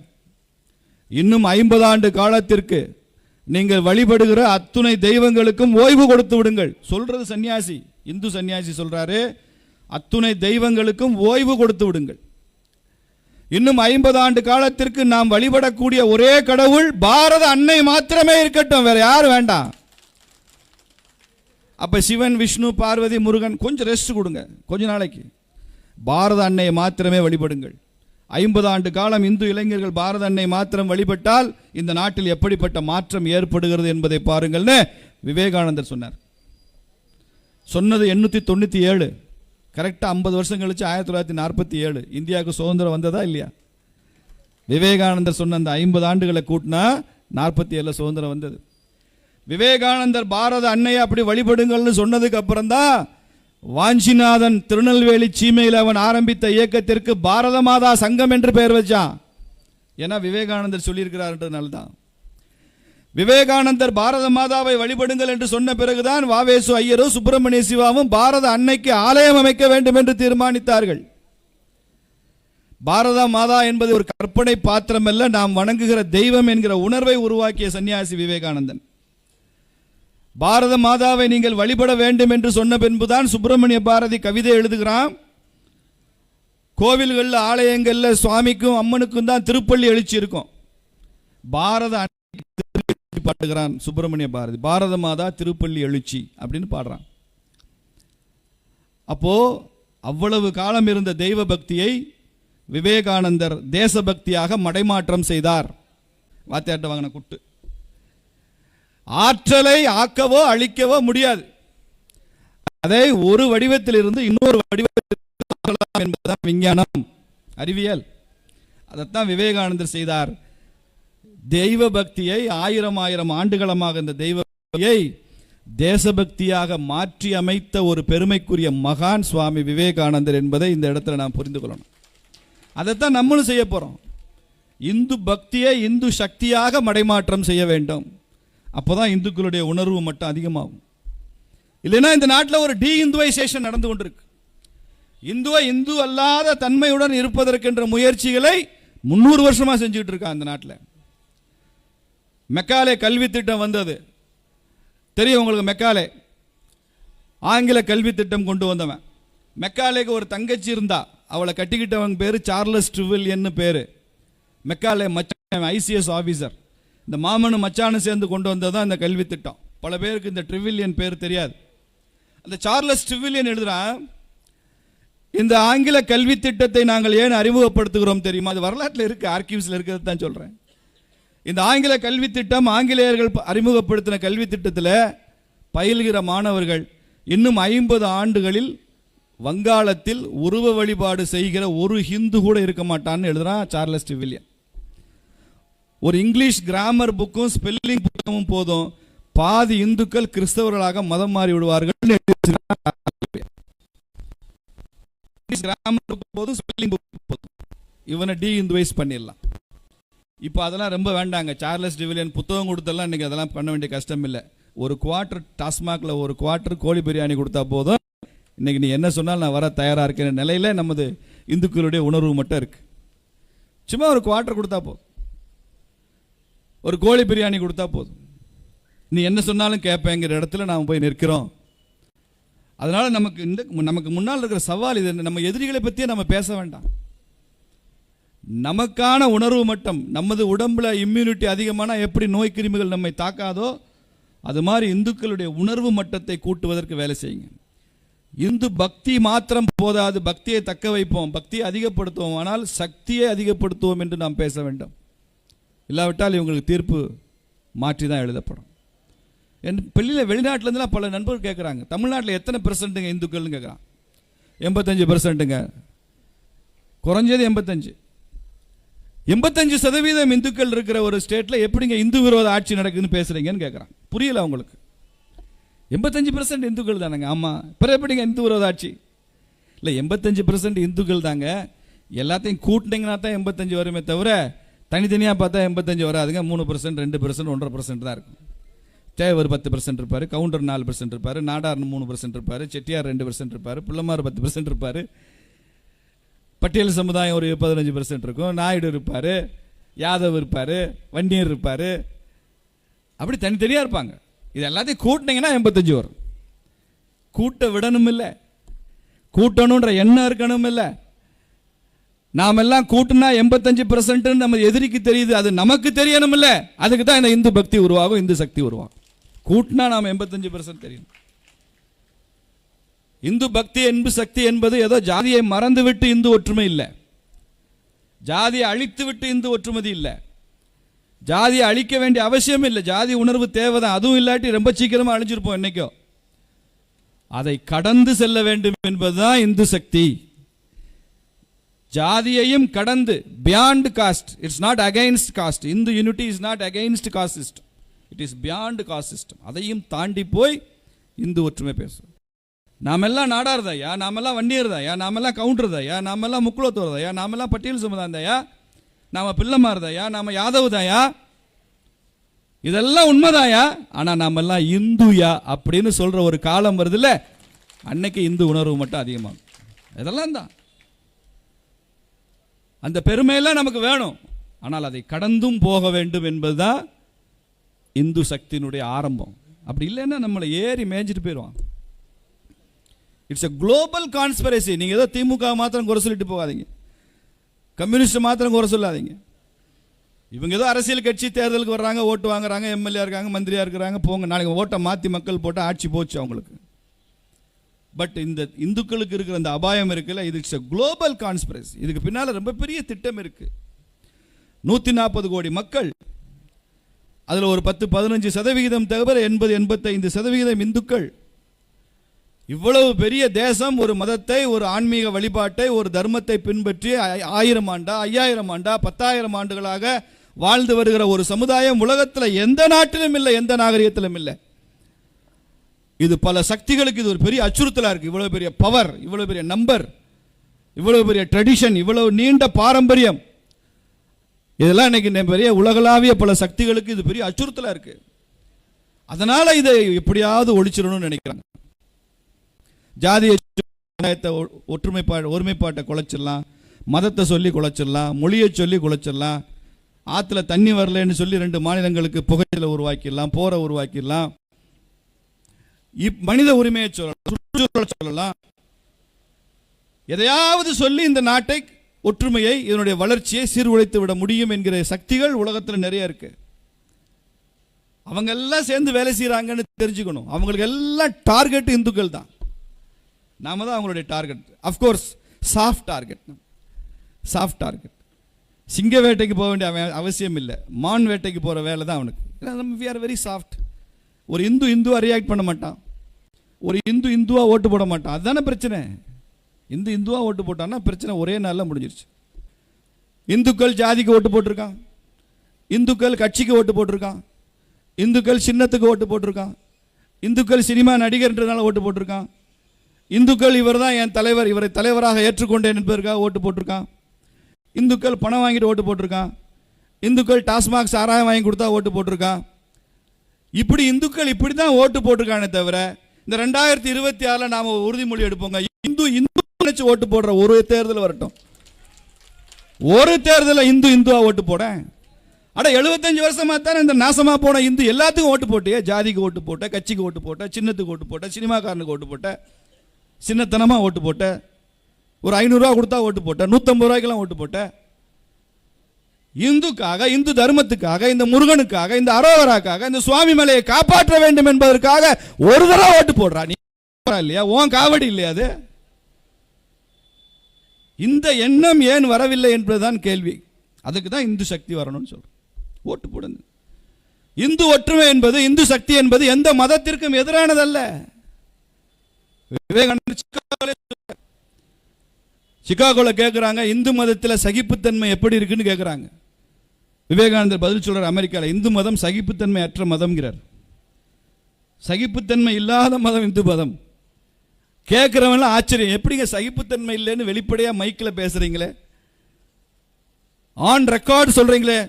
இன்னும் 50 ஆண்டு காலத்திற்கு நீங்கள் வழிபடுகிற அத்துணை தெய்வங்களுக்கும் ஓய்வு கொடுத்து விடுங்கள். சொல்றது சன்னியாசி, இந்து சன்னியாசி சொல்றாரு, அத்துணை தெய்வங்களுக்கும் ஓய்வு கொடுத்து விடுங்கள். இன்னும் 50 ஆண்டு காலத்திற்கு நாம் வழிபடக்கூடிய ஒரே கடவுள் பாரத அன்னை மாத்திரமே இருக்கட்டும், வேற யாரும் வேண்டாம். அப்ப சிவன், விஷ்ணு, பார்வதி, முருகன் கொஞ்சம் ரெஸ்ட் கொடுங்க, கொஞ்ச நாளைக்கு. பாரத அன்னையை மாத்திரமே வழிபடுங்கள். 50 ஆண்டு காலம் இந்து இளைஞர்கள் பாரத அன்னை மாத்திரம் வழிபட்டால் இந்த நாட்டில் எப்படிப்பட்ட மாற்றம் ஏற்படுகிறது என்பதை பாருங்கள்னு விவேகானந்தர் சொன்னார். சொன்னது 897, கரெக்டாக 50 வருஷம் கழிச்சு 1947 இந்தியாவுக்கு சுதந்திரம் வந்ததா இல்லையா? விவேகானந்தர் சொன்ன அந்த 50 ஆண்டுகளை கூட்டினா 47 சுதந்திரம் வந்தது. விவேகானந்தர் பாரத அன்னையை அப்படி வழிபடுங்கள்னு சொன்னதுக்கு அப்புறம் தான் வாஞ்சிநாதன் திருநெல்வேலி சீமையில் அவன் ஆரம்பித்த இயக்கத்திற்கு பாரத மாதா சங்கம் என்று பெயர் வச்சான். ஏன்னா விவேகானந்தர் சொல்லியிருக்கிறார்ன்றதுனால தான். விவேகானந்தர் பாரத மாதாவை வழிபடுங்கள் என்று சொன்ன பிறகுதான் வாவேசு ஐயரும் சுப்பிரமணிய சிவாவும் பாரத அன்னைக்கு ஆலயம் அமைக்க வேண்டும் என்று தீர்மானித்தார்கள். பாரத மாதா என்பது ஒரு கற்பனை பாத்திரம் அல்ல, நாம் வணங்குகிற தெய்வம் என்கிற உணர்வை உருவாக்கிய சன்னியாசி விவேகானந்தன். பாரத மாதாவை நீங்கள் வழிபட வேண்டும் என்று சொன்ன பின்புதான் சுப்பிரமணிய பாரதி கவிதை எழுதுகிறான். கோவில்களில், ஆலயங்களில் சுவாமிக்கும் அம்மனுக்கும் தான் திருப்பள்ளி எழுச்சி இருக்கும். பாரத பாடுகிறான் சுப்பிரமணிய பாரதி, பாரத மாதா திருப்பள்ளி எழுச்சி அப்படின்னு பாடுறான். அப்போ அவ்வளவு காலம் இருந்த தெய்வ பக்தியை விவேகானந்தர் தேசபக்தியாக மடைமாற்றம் செய்தார். வாத்தியாட்ட வாங்கின குட்டு. ஆற்றலை ஆக்கவோ அழிக்கவோ முடியாது. அதை ஒரு வடிவத்தில் இருந்து இன்னொரு வடிவத்தில் என்பதுதான் விஞ்ஞானம், அறிவியல். அதைத்தான் விவேகானந்தர் செய்தார். தெய்வ பக்தியை 1000 ஆண்டுகளமாக இந்த தெய்வ பக்தியை தேசபக்தியாக மாற்றி அமைத்த ஒரு பெருமைக்குரிய மகான் சுவாமி விவேகானந்தர் என்பதை இந்த இடத்துல நாம் புரிந்து கொள்ளணும். அதைத்தான் நம்மளும் செய்ய போறோம். இந்து பக்தியை இந்து சக்தியாக மடைமாற்றம் செய்ய வேண்டும். அப்போதான் இந்துக்களுடைய உணர்வு மட்டும் அதிகமாகும். இல்லைன்னா இந்த நாட்டில் ஒரு டி இந்துவைசேஷன் நடந்து கொண்டிருக்கு. இந்துவை இந்து அல்லாத தன்மையுடன் இருப்பதற்கென்ற முயற்சிகளை 300 வருஷமா செஞ்சுட்டு இருக்காங்க இந்த நாட்டில். மெக்காலே கல்வி திட்டம் வந்தது தெரியும் உங்களுக்கு. மெக்காலே ஆங்கில கல்வி திட்டம் கொண்டு வந்தவன். மெக்காலேக்கு ஒரு தங்கச்சி இருந்தா, அவளை கட்டிக்கிட்டவங்க பேரு சார்லஸ் ட்ரிவில்லியன் பேரு. மெக்காலே மச்சான் ஐசிஎஸ் ஆபீசர். இந்த மாமனும் மச்சானும் சேர்ந்து கொண்டு வந்ததான் இந்த கல்வி திட்டம். பல பேருக்கு இந்த ட்ரிவில்லியன் பேர் தெரியாது. அந்த சார்லஸ் ட்ரிவில்லியன் எழுதுறான், இந்த ஆங்கில கல்வி திட்டத்தை நாங்கள் ஏன் அறிமுகப்படுத்துகிறோம் தெரியுமா? அது வரலாற்றில் இருக்கு, ஆர்கிவ்ஸ்ல இருக்கிறது தான் சொல்றேன். இந்த ஆங்கில கல்வி திட்டம், ஆங்கிலேயர்கள் அறிமுகப்படுத்தின கல்வி திட்டத்தில் பயில்கிற மாணவர்கள் இன்னும் 50 ஆண்டுகளில் வங்காளத்தில் உருவ வழிபாடு செய்கிற ஒரு ஹிந்து கூட இருக்க மாட்டான்னு எழுதுறான் சார்லஸ் ட்ரிவில்லியன். ஒரு இங்கிலீஷ் கிராமர் புக்கும் ஸ்பெல்லிங் புத்தகமும் போதும், பாதி இந்துக்கள் கிறிஸ்தவர்களாக மதம் மாறி விடுவார்கள். இவனை டி இந்துவைஸ் பண்ணிடலாம். இப்போ அதெல்லாம் ரொம்ப வேண்டாங்க. சார்லஸ் ட்ரிவில்லியன் புத்தகம் கொடுத்தெல்லாம் இன்னைக்கு அதெல்லாம் பண்ண வேண்டிய கஷ்டம் இல்லை. ஒரு குவார்டர் டாஸ்மாக்ல ஒரு குவார்டர் கோழி பிரியாணி கொடுத்தா போதும், இன்னைக்கு நீ என்ன சொன்னாலும் நான் வர தயாரா இருக்கிற நிலையில நமது இந்துக்களுடைய உணர்வு மட்டும் இருக்கு. சும்மா ஒரு குவார்டர் கொடுத்தா போதும், ஒரு கோழி பிரியாணி கொடுத்தா போதும், நீ என்ன சொன்னாலும் கேட்பேங்கிற இடத்துல நாம் போய் நிற்கிறோம். அதனால நமக்கு முன்னால் இருக்கிற சவால் இது. நம்ம எதிரிகளை பற்றியே நம்ம பேச வேண்டாம். நமக்கான உணர்வு மட்டம், நமது உடம்புல இம்யூனிட்டி அதிகமான எப்படி நோய் கிருமிகள் நம்மை தாக்காதோ அது மாதிரி இந்துக்களுடைய உணர்வு மட்டத்தை கூட்டுவதற்கு வேலை செய்யுங்க. இந்து பக்தி மாத்திரம் போதாது, பக்தியை தக்க வைப்போம், பக்தியை அதிகப்படுத்துவோம், ஆனால் சக்தியை அதிகப்படுத்துவோம் என்று நாம் பேச வேண்டும். இல்லாவிட்டால் இவங்களுக்கு தீர்ப்பு மாற்றி தான் எழுதப்படும். என் பள்ளியில் வெளிநாட்டிலேருந்துலாம் பல நண்பர்கள் கேட்குறாங்க, தமிழ்நாட்டில் எத்தனை பெர்சன்ட்டுங்க இந்துக்கள்னு கேட்குறான். 85%ங்க, குறைஞ்சது 85% இந்துக்கள் இருக்கிற ஒரு ஸ்டேட்டில் எப்படிங்க இந்து விரோத ஆட்சி நடக்குதுன்னு பேசுறீங்கன்னு கேட்குறான். புரியல அவங்களுக்கு. 85% இந்துக்கள் தானேங்க. ஆமாம், இப்போ எப்படிங்க இந்து விரோத ஆட்சி? இல்லை, 85% இந்துக்கள் தாங்க. எல்லாத்தையும் கூட்டினீங்கன்னா தான் 85 வருமே தவிர தனித்தனியாக பார்த்தா 85 வராதுங்க. 3%, 2%, 1.5% தான் இருக்கும். தேவர் 10% இருப்பார், கவுண்டர் 4% இருப்பார், நாடார் 3% இருப்பார், செட்டியார் 2% இருப்பார், பிள்ளைமார் 10% இருப்பார், பட்டியல் சமுதாயம் ஒரு 15% இருக்கும், நாயுடு இருப்பார், யாதவ் இருப்பார், வன்னியர் இருப்பார், அப்படி தனித்தனியாக இருப்பாங்க. இது எல்லாத்தையும் கூட்டினீங்கன்னா 85 வரும். கூட்ட விடணும் இல்லை, கூட்டணுன்ற எண்ணம் இருக்கணும் இல்லை. நாம் எல்லாம் கூட்டினா 85% நம்ம எதிரிக்கு தெரியுது, அது நமக்கு தெரியணும் இல்லை. அதுக்கு தான் இந்த இந்து பக்தி உருவாகும், இந்து சக்தி உருவாகும். கூட்டினா நாம் 85% தெரியணும். இந்து பக்தி இந்து சக்தி என்பது ஏதோ ஜாதியை மறந்துவிட்டு இந்து ஒற்றுமை இல்லை, ஜாதியை அழித்து விட்டு இந்து ஒற்றுமதி இல்லை, ஜாதியை அழிக்க வேண்டிய அவசியம் இல்லை. ஜாதி உணர்வு தேவைதான், அதுவும் இல்லாட்டி ரொம்ப சீக்கிரமா அழிஞ்சிருப்போம் என்னைக்கோ. அதை கடந்து செல்ல வேண்டும் என்பதுதான் இந்து சக்தி. ஜாதியையும் கடந்து, beyond cost, it's not against cost. Hindu unity is not against cost system, it is beyond cost system. அதையும் தாண்டி போய் இந்து ஒற்றுமை பேசும். நாமெல்லாம் நாடார்தாயா, நாமெல்லாம் வன்னியர்தாயா, நாமெல்லாம் கவுண்டர்தாயா, நாமெல்லாம் முக்குளத்தோர்தாயா, நாமெல்லாம் பட்டியல் சமுதாயந்தாயா, நாம பிள்ளைமார்தாயா, நாம யாதவ்தாயா, இதெல்லாம் உண்மைதாயா. ஆனா நாமெல்லாம் இந்துயா அப்படின்னு சொல்ற ஒரு காலம் வருது இல்ல, அன்னைக்கு இந்து உணர்வு மட்டும் அதிகமாகும். இதெல்லாம் தான் அந்த பெருமையெல்லாம் நமக்கு வேணும். ஆனால் அதை கடந்தும் போக வேண்டும் என்பதுதான் இந்து சக்தியினுடைய ஆரம்பம். அப்படி இல்லைன்னா நம்மளை ஏறி மேய்ஞ்சிட்டு போயிடுவான். It's a global conspiracy. நீங்க ஏதோ திமுக மாத்திரம் குறை சொல்லிட்டு போகாதீங்க, கம்யூனிஸ்ட் மாத்திரம் குறை சொல்லாதீங்க. இவங்க ஏதோ அரசியல் கட்சி தேர்தலுக்கு வர்றாங்க, ஓட்டு வாங்குறாங்க, எம்எல்ஏ இருக்காங்க, மந்திரியா இருக்கிறாங்க, போங்க, நாளைக்கு ஓட்டை மாற்றி மக்கள் போட்டால் ஆட்சி போச்சு அவங்களுக்கு. பட் இந்த இந்துக்களுக்கு இருக்கிற அந்த அபாயம் இருக்குல்ல, இது இட்ஸ் a global conspiracy. இதுக்கு பின்னால் ரொம்ப பெரிய திட்டம் இருக்கு. 140 கோடி மக்கள் அதில் ஒரு 10-15% தவிர 80-85% இந்துக்கள். இவ்வளவு பெரிய தேசம் ஒரு மதத்தை, ஒரு ஆன்மீக வழிபாட்டை, ஒரு தர்மத்தை பின்பற்றி 1000 ஆண்டா 5000 ஆண்டா 10,000 ஆண்டுகளாக வாழ்ந்து வருகிற ஒரு சமுதாயம் உலகத்தில் எந்த நாட்டிலும் இல்லை, எந்த நாகரிகத்திலும் இல்லை. இது பல சக்திகளுக்கு இது ஒரு பெரிய அச்சுறுத்தலாக இருக்கு. இவ்வளவு பெரிய பவர், இவ்வளவு பெரிய நம்பர், இவ்வளவு பெரிய ட்ரெடிஷன், இவ்வளவு நீண்ட பாரம்பரியம், இதெல்லாம் இன்னைக்கு பெரிய உலகளாவிய பல சக்திகளுக்கு இது பெரிய அச்சுறுத்தலாக இருக்கு. அதனால இதை எப்படியாவது ஒழிச்சிடணும்னு நினைக்கிறாங்க. ஜாதிய ஒருமைப்பாட்டை குலைச்சிடலாம், மதத்தை சொல்லி குலைச்சிடலாம், மொழியை சொல்லி குலைச்சிடலாம், ஆற்றுல தண்ணி வரலன்னு சொல்லி 2 மாநிலங்களுக்கு புகையில உருவாக்கிடலாம், போரை உருவாக்கிடலாம், மனித உரிமையை சொல்லலாம், எதையாவது சொல்லி இந்த நாட்டை, ஒற்றுமையை, இதனுடைய வளர்ச்சியை சீர்குலைத்து விட முடியும் என்கிற சக்திகள் உலகத்தில் நிறைய இருக்கு. அவங்க எல்லாம் சேர்ந்து வேலை செய்யறாங்கன்னு தெரிஞ்சுக்கணும். அவங்களுக்கு எல்லாம் டார்கெட் இந்துக்கள் தான். நாம தான் அவங்களுடைய டார்கெட். Of course soft target. சிங்க வேட்டைக்கு போக வேண்டிய அவசியம் இல்லை, மான் வேட்டைக்கு போகிற வேலை தான் அவனுக்கு. We are very soft. ஒரு இந்துவா ரியாக்ட் பண்ண மாட்டான், ஒரு இந்துவா ஓட்டு போட மாட்டான். அதுதானே பிரச்சனை. இந்துவா ஓட்டு போட்டான்னா பிரச்சனை ஒரே நாளில் முடிஞ்சிருச்சு. இந்துக்கள் ஜாதிக்கு ஓட்டு போட்டிருக்கான், இந்துக்கள் கட்சிக்கு ஓட்டு போட்டிருக்கான், இந்துக்கள் சின்னத்துக்கு ஓட்டு போட்டிருக்கான், இந்துக்கள் சினிமா நடிகர்ன்றதுனால ஓட்டு போட்டிருக்கான், இந்துக்கள் இவர் தான் என் தலைவர், இவரை தலைவராக ஏற்றுக்கொண்டேன் என்பதற்காக ஓட்டு போட்டிருக்கான், இந்துக்கள் பணம் வாங்கிட்டு ஓட்டு போட்டிருக்கான், இந்துக்கள் டாஸ்மாக் சாராயம் வாங்கி கொடுத்தா ஓட்டு போட்டிருக்கான். இப்படி இந்துக்கள் இப்படி தான் ஓட்டு போட்டிருக்கானே தவிர, இந்த 2026 நாம உறுதிமொழி எடுப்போங்க, இந்து நினைச்சு ஓட்டு போடுற ஒரு தேர்தல் வரட்டும், ஒரு தேர்தலில் இந்துவா ஓட்டு போட. அட 75 வருஷமா தானே இந்த நாசமா போன இந்து எல்லாத்துக்கும் ஓட்டு போட்டியே. ஜாதிக்கு ஓட்டு போட்ட, கட்சிக்கு ஓட்டு போட்ட, சின்னத்துக்கு ஓட்டு போட்ட, சினிமாக்காரனுக்கு ஓட்டு போட்ட, சின்னத்தனமா ஓட்டு போட்ட, ஒரு 500 ரூபா கொடுத்தா ஓட்டு போட்ட, 150 ரூபாய்க்கெல்லாம் ஓட்டு போட்ட. இந்துக்காக, இந்து தர்மத்துக்காக, இந்த முருகனுக்காக, இந்த அரோகராக்காக, இந்த சுவாமி மலையை காப்பாற்ற வேண்டும் என்பதற்காக ஒரு தடவை ஓட்டு போடுறா நீ இல்லையா? உன் காவடி இல்லையா அது? இந்த எண்ணம் ஏன் வரவில்லை என்பதுதான் கேள்வி. அதுக்கு தான் இந்து சக்தி வரணும்னு சொல்றோம். ஓட்டு போடுங்க. இந்து ஒற்றுமை என்பது, இந்து சக்தி என்பது எந்த மதத்திற்கும் எதிரானதல்ல. விவேகானந்தர் சிகாகோல கேட்கிறாங்க, இந்து மதத்தில் சகிப்புத்தன்மை எப்படி இருக்குன்னு கேட்கிறாங்க. விவேகானந்தர் பதில் சொல்றார், அமெரிக்காவில் இந்து மதம் சகிப்புத்தன்மை அற்ற மதம்ங்கிறார். சகிப்புத்தன்மை இல்லாத மதம் இந்து மதம். கேட்கிறவன் ஆச்சரியம், எப்படிங்க சகிப்புத்தன்மை இல்லைன்னு வெளிப்படையா மைக்கில் பேசுறீங்களே, ஆன் ரெக்கார்டு சொல்றீங்களே,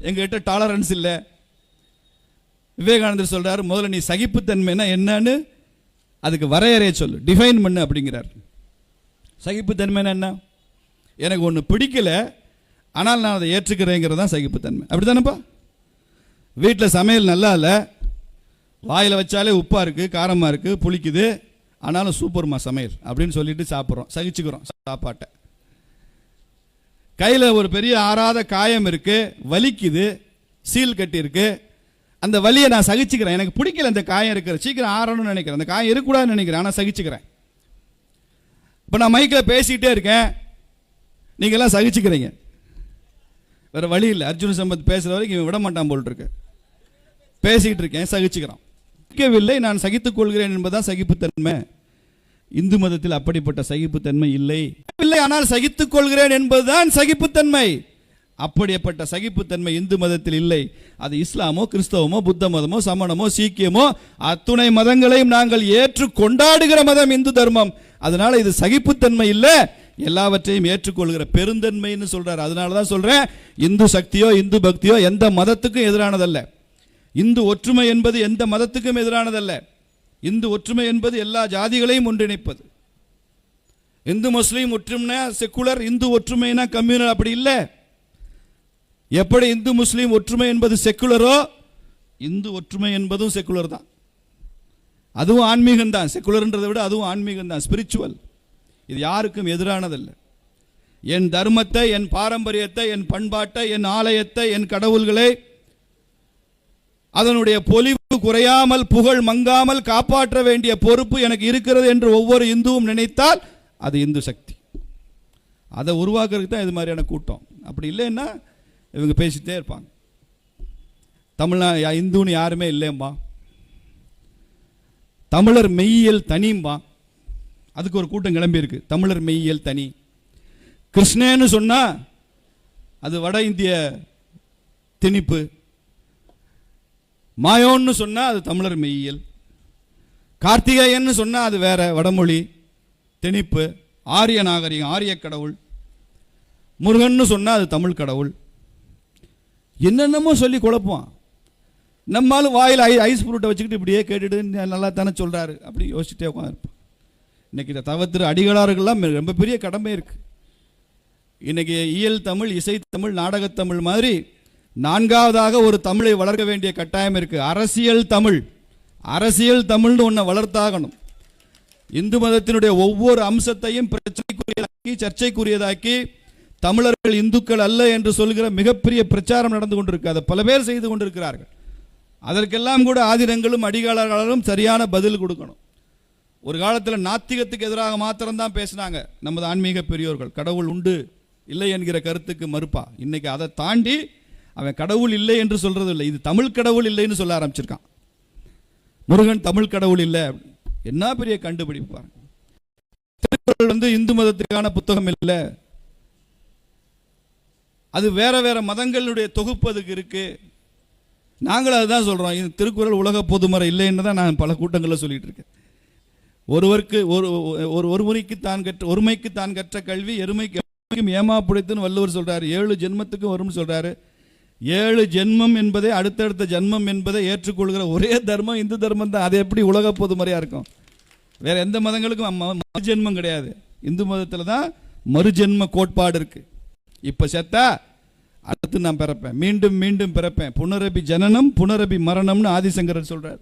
எங்ககிட்ட டாலரன்ஸ் இல்லை. விவேகானந்தர் சொல்றாரு, முதல்ல நீ சகிப்புத்தன்மைனா என்னன்னு அதுக்கு வரையறைய சொல்லு, டிஃபைன் பண்ணு அப்படிங்கிறார். சகிப்புத்தன்மைனா என்ன? எனக்கு ஒன்று பிடிக்கல, ஆனால் நான் அதை ஏற்றுக்கிறேங்கிறது தான் சகிப்புத்தன்மை. அப்படி தானேப்பா? வீட்டில் சமையல் நல்லா இல்லை, வாயில் வச்சாலே உப்பாக இருக்குது, காரமாக இருக்குது, புளிக்குது, ஆனாலும் சூப்பர்மா சமையல் அப்படின்னு சொல்லிட்டு சாப்பிட்றோம், சகிச்சுக்கிறோம் சாப்பாட்டை. கையில் ஒரு பெரிய ஆறாத காயம் இருக்குது, வலிக்குது, சீல் கட்டி இருக்கு, அந்த வலியை நான் சகிச்சுக்கிறேன். எனக்கு பிடிக்கல அந்த காயம் இருக்கிற, சீக்கிரம் ஆறணும்னு நினைக்கிறேன், அந்த காயம் இருக்கக்கூடாதுன்னு நினைக்கிறேன், ஆனால் சகிச்சுக்கிறேன். இப்போ நான் மைக்கில் பேசிக்கிட்டே இருக்கேன், நீங்கள்லாம் சகிச்சுக்கிறீங்க, வேறு வழி இல்லை. அர்ஜுன் சம்பத் பேசுகிற வரைக்கும் இவன் விட மாட்டான் போல் இருக்கு. பேசிக்கிட்டு இருக்கேன், சகிச்சுக்கிறான். சகிக்கவில்லை, நான் சகித்துக் கொள்கிறேன் என்பதுதான் சகிப்புத்தன்மை. இந்து மதத்தில் அப்படிப்பட்ட சகிப்புத்தன்மை இல்லை. ஆனால் சகித்துக் கொள்கிறேன் என்பதுதான் சகிப்புத்தன்மை. அப்படிப்பட்ட சகிப்புத்தன்மை இந்து மதத்தில் இல்லை. அது இஸ்லாமோ, கிறிஸ்தவமோ, புத்த மதமோ, சமணமோ, சீக்கியமோ, அத்துணை மதங்களையும் நாங்கள் ஏற்று கொண்டாடுகிற மதம் இந்து தர்மம். அதனால இது சகிப்புத்தன்மை இல்லை, எல்லாவற்றையும் ஏற்றுக்கொள்கிற பெருந்தன்மைன்னு சொல்றாரு. அதனால தான் சொல்றேன், இந்து சக்தியோ இந்து பக்தியோ எந்த மதத்துக்கும் எதிரானதல்ல. இந்து ஒற்றுமை என்பது எந்த மதத்துக்கும் எதிரானதல்ல. இந்து ஒற்றுமை என்பது எல்லா ஜாதிகளையும் ஒன்றிணைப்பது. இந்து முஸ்லீம் ஒற்றுமைனா செக்குலர், இந்து ஒற்றுமைனா கம்யூனல், அப்படி இல்லை. எப்படி இந்து முஸ்லீம் ஒற்றுமை என்பது செக்குலரோ, இந்து ஒற்றுமை என்பதும் செக்குலர் தான். அதுவும் ஆன்மீகம் தான். செக்குலர்ன்றதை விட அதுவும் ஆன்மீகம் தான், ஸ்பிரிச்சுவல். இது யாருக்கும் எதிரானதல்ல. என் தர்மத்தை, என் பாரம்பரியத்தை, என் பண்பாட்டை, என் ஆலயத்தை, என் கடவுள்களை அதனுடைய பொலிவு குறையாமல், புகழ் மங்காமல் காப்பாற்ற வேண்டிய பொறுப்பு எனக்கு இருக்கிறது என்று ஒவ்வொரு இந்துவும் நினைத்தால் அது இந்து சக்தி. அதை உருவாக்குறதுக்கு தான் இது மாதிரியான கூட்டம். அப்படி இல்லைன்னா இவங்க பேசிட்டே இருப்பாங்க. இந்துன்னு யாருமே இல்லைம்பா. தமிழர் மெய்யியல் தனிம்பா. அதுக்கு ஒரு கூட்டம் கிளம்பி இருக்கு. தமிழர் மெய்யியல் தனி. கிருஷ்ணன்னு சொன்னா அது வட இந்திய திணிப்பு. மாயோன்னு சொன்னா அது தமிழர் மெய்யியல். கார்த்திகேயன்னு சொன்னா அது வேற வடமொழி திணிப்பு. ஆரிய நாகரிகம், ஆரிய கடவுள். முருகன்னு சொன்னா அது தமிழ் கடவுள். என்னென்னமோ சொல்லி குழப்பம். நம்மளும் வாயில் ஐஸ் ஃப்ரூட்டை வச்சுக்கிட்டு இப்படியே கேட்டுட்டு நல்லா தானே சொல்றாரு அப்படி யோசிச்சுட்டே உட்காந்துருப்போம். இன்னைக்கு இதை தவிர்த்து அடிகளார்கள்லாம் ரொம்ப பெரிய கடமை இருக்கு. இன்னைக்கு இயல் தமிழ், இசை தமிழ், நாடகத்தமிழ் மாதிரி நான்காவதாக ஒரு தமிழை வளர்க்க வேண்டிய கட்டாயம் இருக்கு. அரசியல் தமிழ். அரசியல் தமிழ்னு ஒன்றை வளர்த்தாகணும். இந்து மதத்தினுடைய ஒவ்வொரு அம்சத்தையும் பிரச்சனைக்குரியதாக்கி, சர்ச்சைக்குரியதாக்கி, தமிழர்கள் இந்துக்கள் அல்ல என்று சொல்கிற மிகப்பெரிய பிரச்சாரம் நடந்து கொண்டிருக்கு. அதை பல பேர் செய்து கொண்டிருக்கிறார்கள். அதற்கெல்லாம் கூட ஆதினங்களும் அடிகாலர்களும் சரியான பதில் கொடுக்கணும். ஒரு காலத்தில் நாத்திகத்துக்கு எதிராக மாத்திரம்தான் பேசினாங்க நமது ஆன்மீக பெரியோர்கள். கடவுள் உண்டு இல்லை என்கிற கருத்துக்கு மறுப்பா. இன்னைக்கு அதை தாண்டி அவன் கடவுள் இல்லை என்று சொல்றது இல்லை, இது தமிழ் கடவுள் இல்லைன்னு சொல்ல ஆரம்பிச்சிருக்கான். முருகன் தமிழ் கடவுள் இல்லை. என்ன பெரிய கண்டுபிடிப்பாங்க. திருக்குறள் இந்து மதத்துக்கான புத்தகம் இல்லை, அது வேற வேற மதங்களுடைய தொகுப்பு அதுக்கு இருக்கு. நாங்களும் அதுதான் சொல்றோம். இது திருக்குறள் உலக பொதுமறை இல்லைன்னு தான் நான் பல கூட்டங்களில் சொல்லிட்டு இருக்கேன். ஒருவருக்கு ஒருமுறைக்கு தான் கற்ற ஒருமைக்கு தான் கற்ற கல்வி எருமைக்கு ஏமாப்புடைத்துன்னு வள்ளுவர் சொல்றாரு. 7 ஜென்மத்துக்கும் வரும்னு சொல்றாரு. 7 ஜென்மம் என்பதை அடுத்தடுத்த ஜென்மம் என்பதை ஏற்றுக்கொள்கிற ஒரே தர்மம் இந்து தர்மம் தான். அது எப்படி உலக பொதுமறையா இருக்கும்? வேற எந்த மதங்களுக்கும் மறுஜென்மம் கிடையாது. இந்து மதத்தில் தான் மறுஜென்ம கோட்பாடு இருக்கு. இப்ப செத்தா அடுத்து நான் பிறப்பேன், மீண்டும் மீண்டும் பிறப்பேன், புனரபி ஜனனம் புனரபி மரணம்னு ஆதிசங்கரர் சொல்றார்.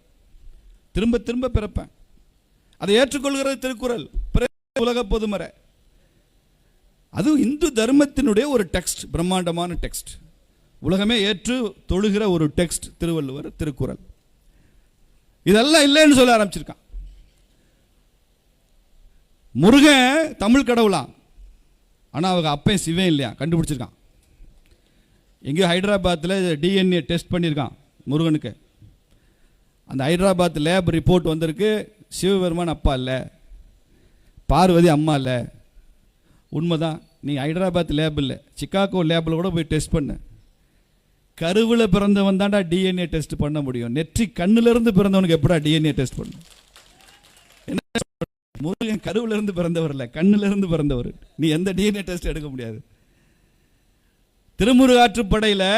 திரும்ப திரும்ப பிறப்பேன். அதை ஏற்றுக்கொள்கிறது திருக்குறள், உலக பொதுமறை. அது இந்து தர்மத்தினுடைய ஒரு டெக்ஸ்ட், பிரம்மாண்டமான டெக்ஸ்ட். உலகமே ஏற்று தொழுகிற ஒரு டெக்ஸ்ட் திருவள்ளுவர் திருக்குறள். இதெல்லாம் இல்லைன்னு சொல்ல ஆரம்பிச்சிருக்கான். முருகன் தமிழ் கடவுளா, ஆனா அவங்க அப்பன் சிவன் இல்லையா கண்டுபிடிச்சிருக்கான். எங்கேயோ ஹைதராபாத்தில் டிஎன்ஏ டெஸ்ட் பண்ணியிருக்கான் முருகனுக்கு. அந்த ஹைதராபாத் லேப் ரிப்போர்ட் வந்திருக்கு. சிவபெருமான் அப்பா இல்லை, பார்வதி அம்மா இல்லை. உண்மைதான். நீ ஹைதராபாத் லேப் இல்லை, சிக்காகோ லேபில் கூட போய் டெஸ்ட் பண்ண. கருவில் பிறந்தவன் தான்டா டிஎன்ஏ டெஸ்ட் பண்ண முடியும். நெற்றி கண்ணிலிருந்து பிறந்தவனுக்கு எப்படா டிஎன்ஏ டெஸ்ட் பண்ண? என்ன முருகன் கருவில் இருந்து பிறந்தவர் இல்லை, கண்ணிலிருந்து பிறந்தவர். நீ எந்த டிஎன்ஏ டெஸ்ட் எடுக்க முடியாது. திருமுருகாற்றுப்படையில்,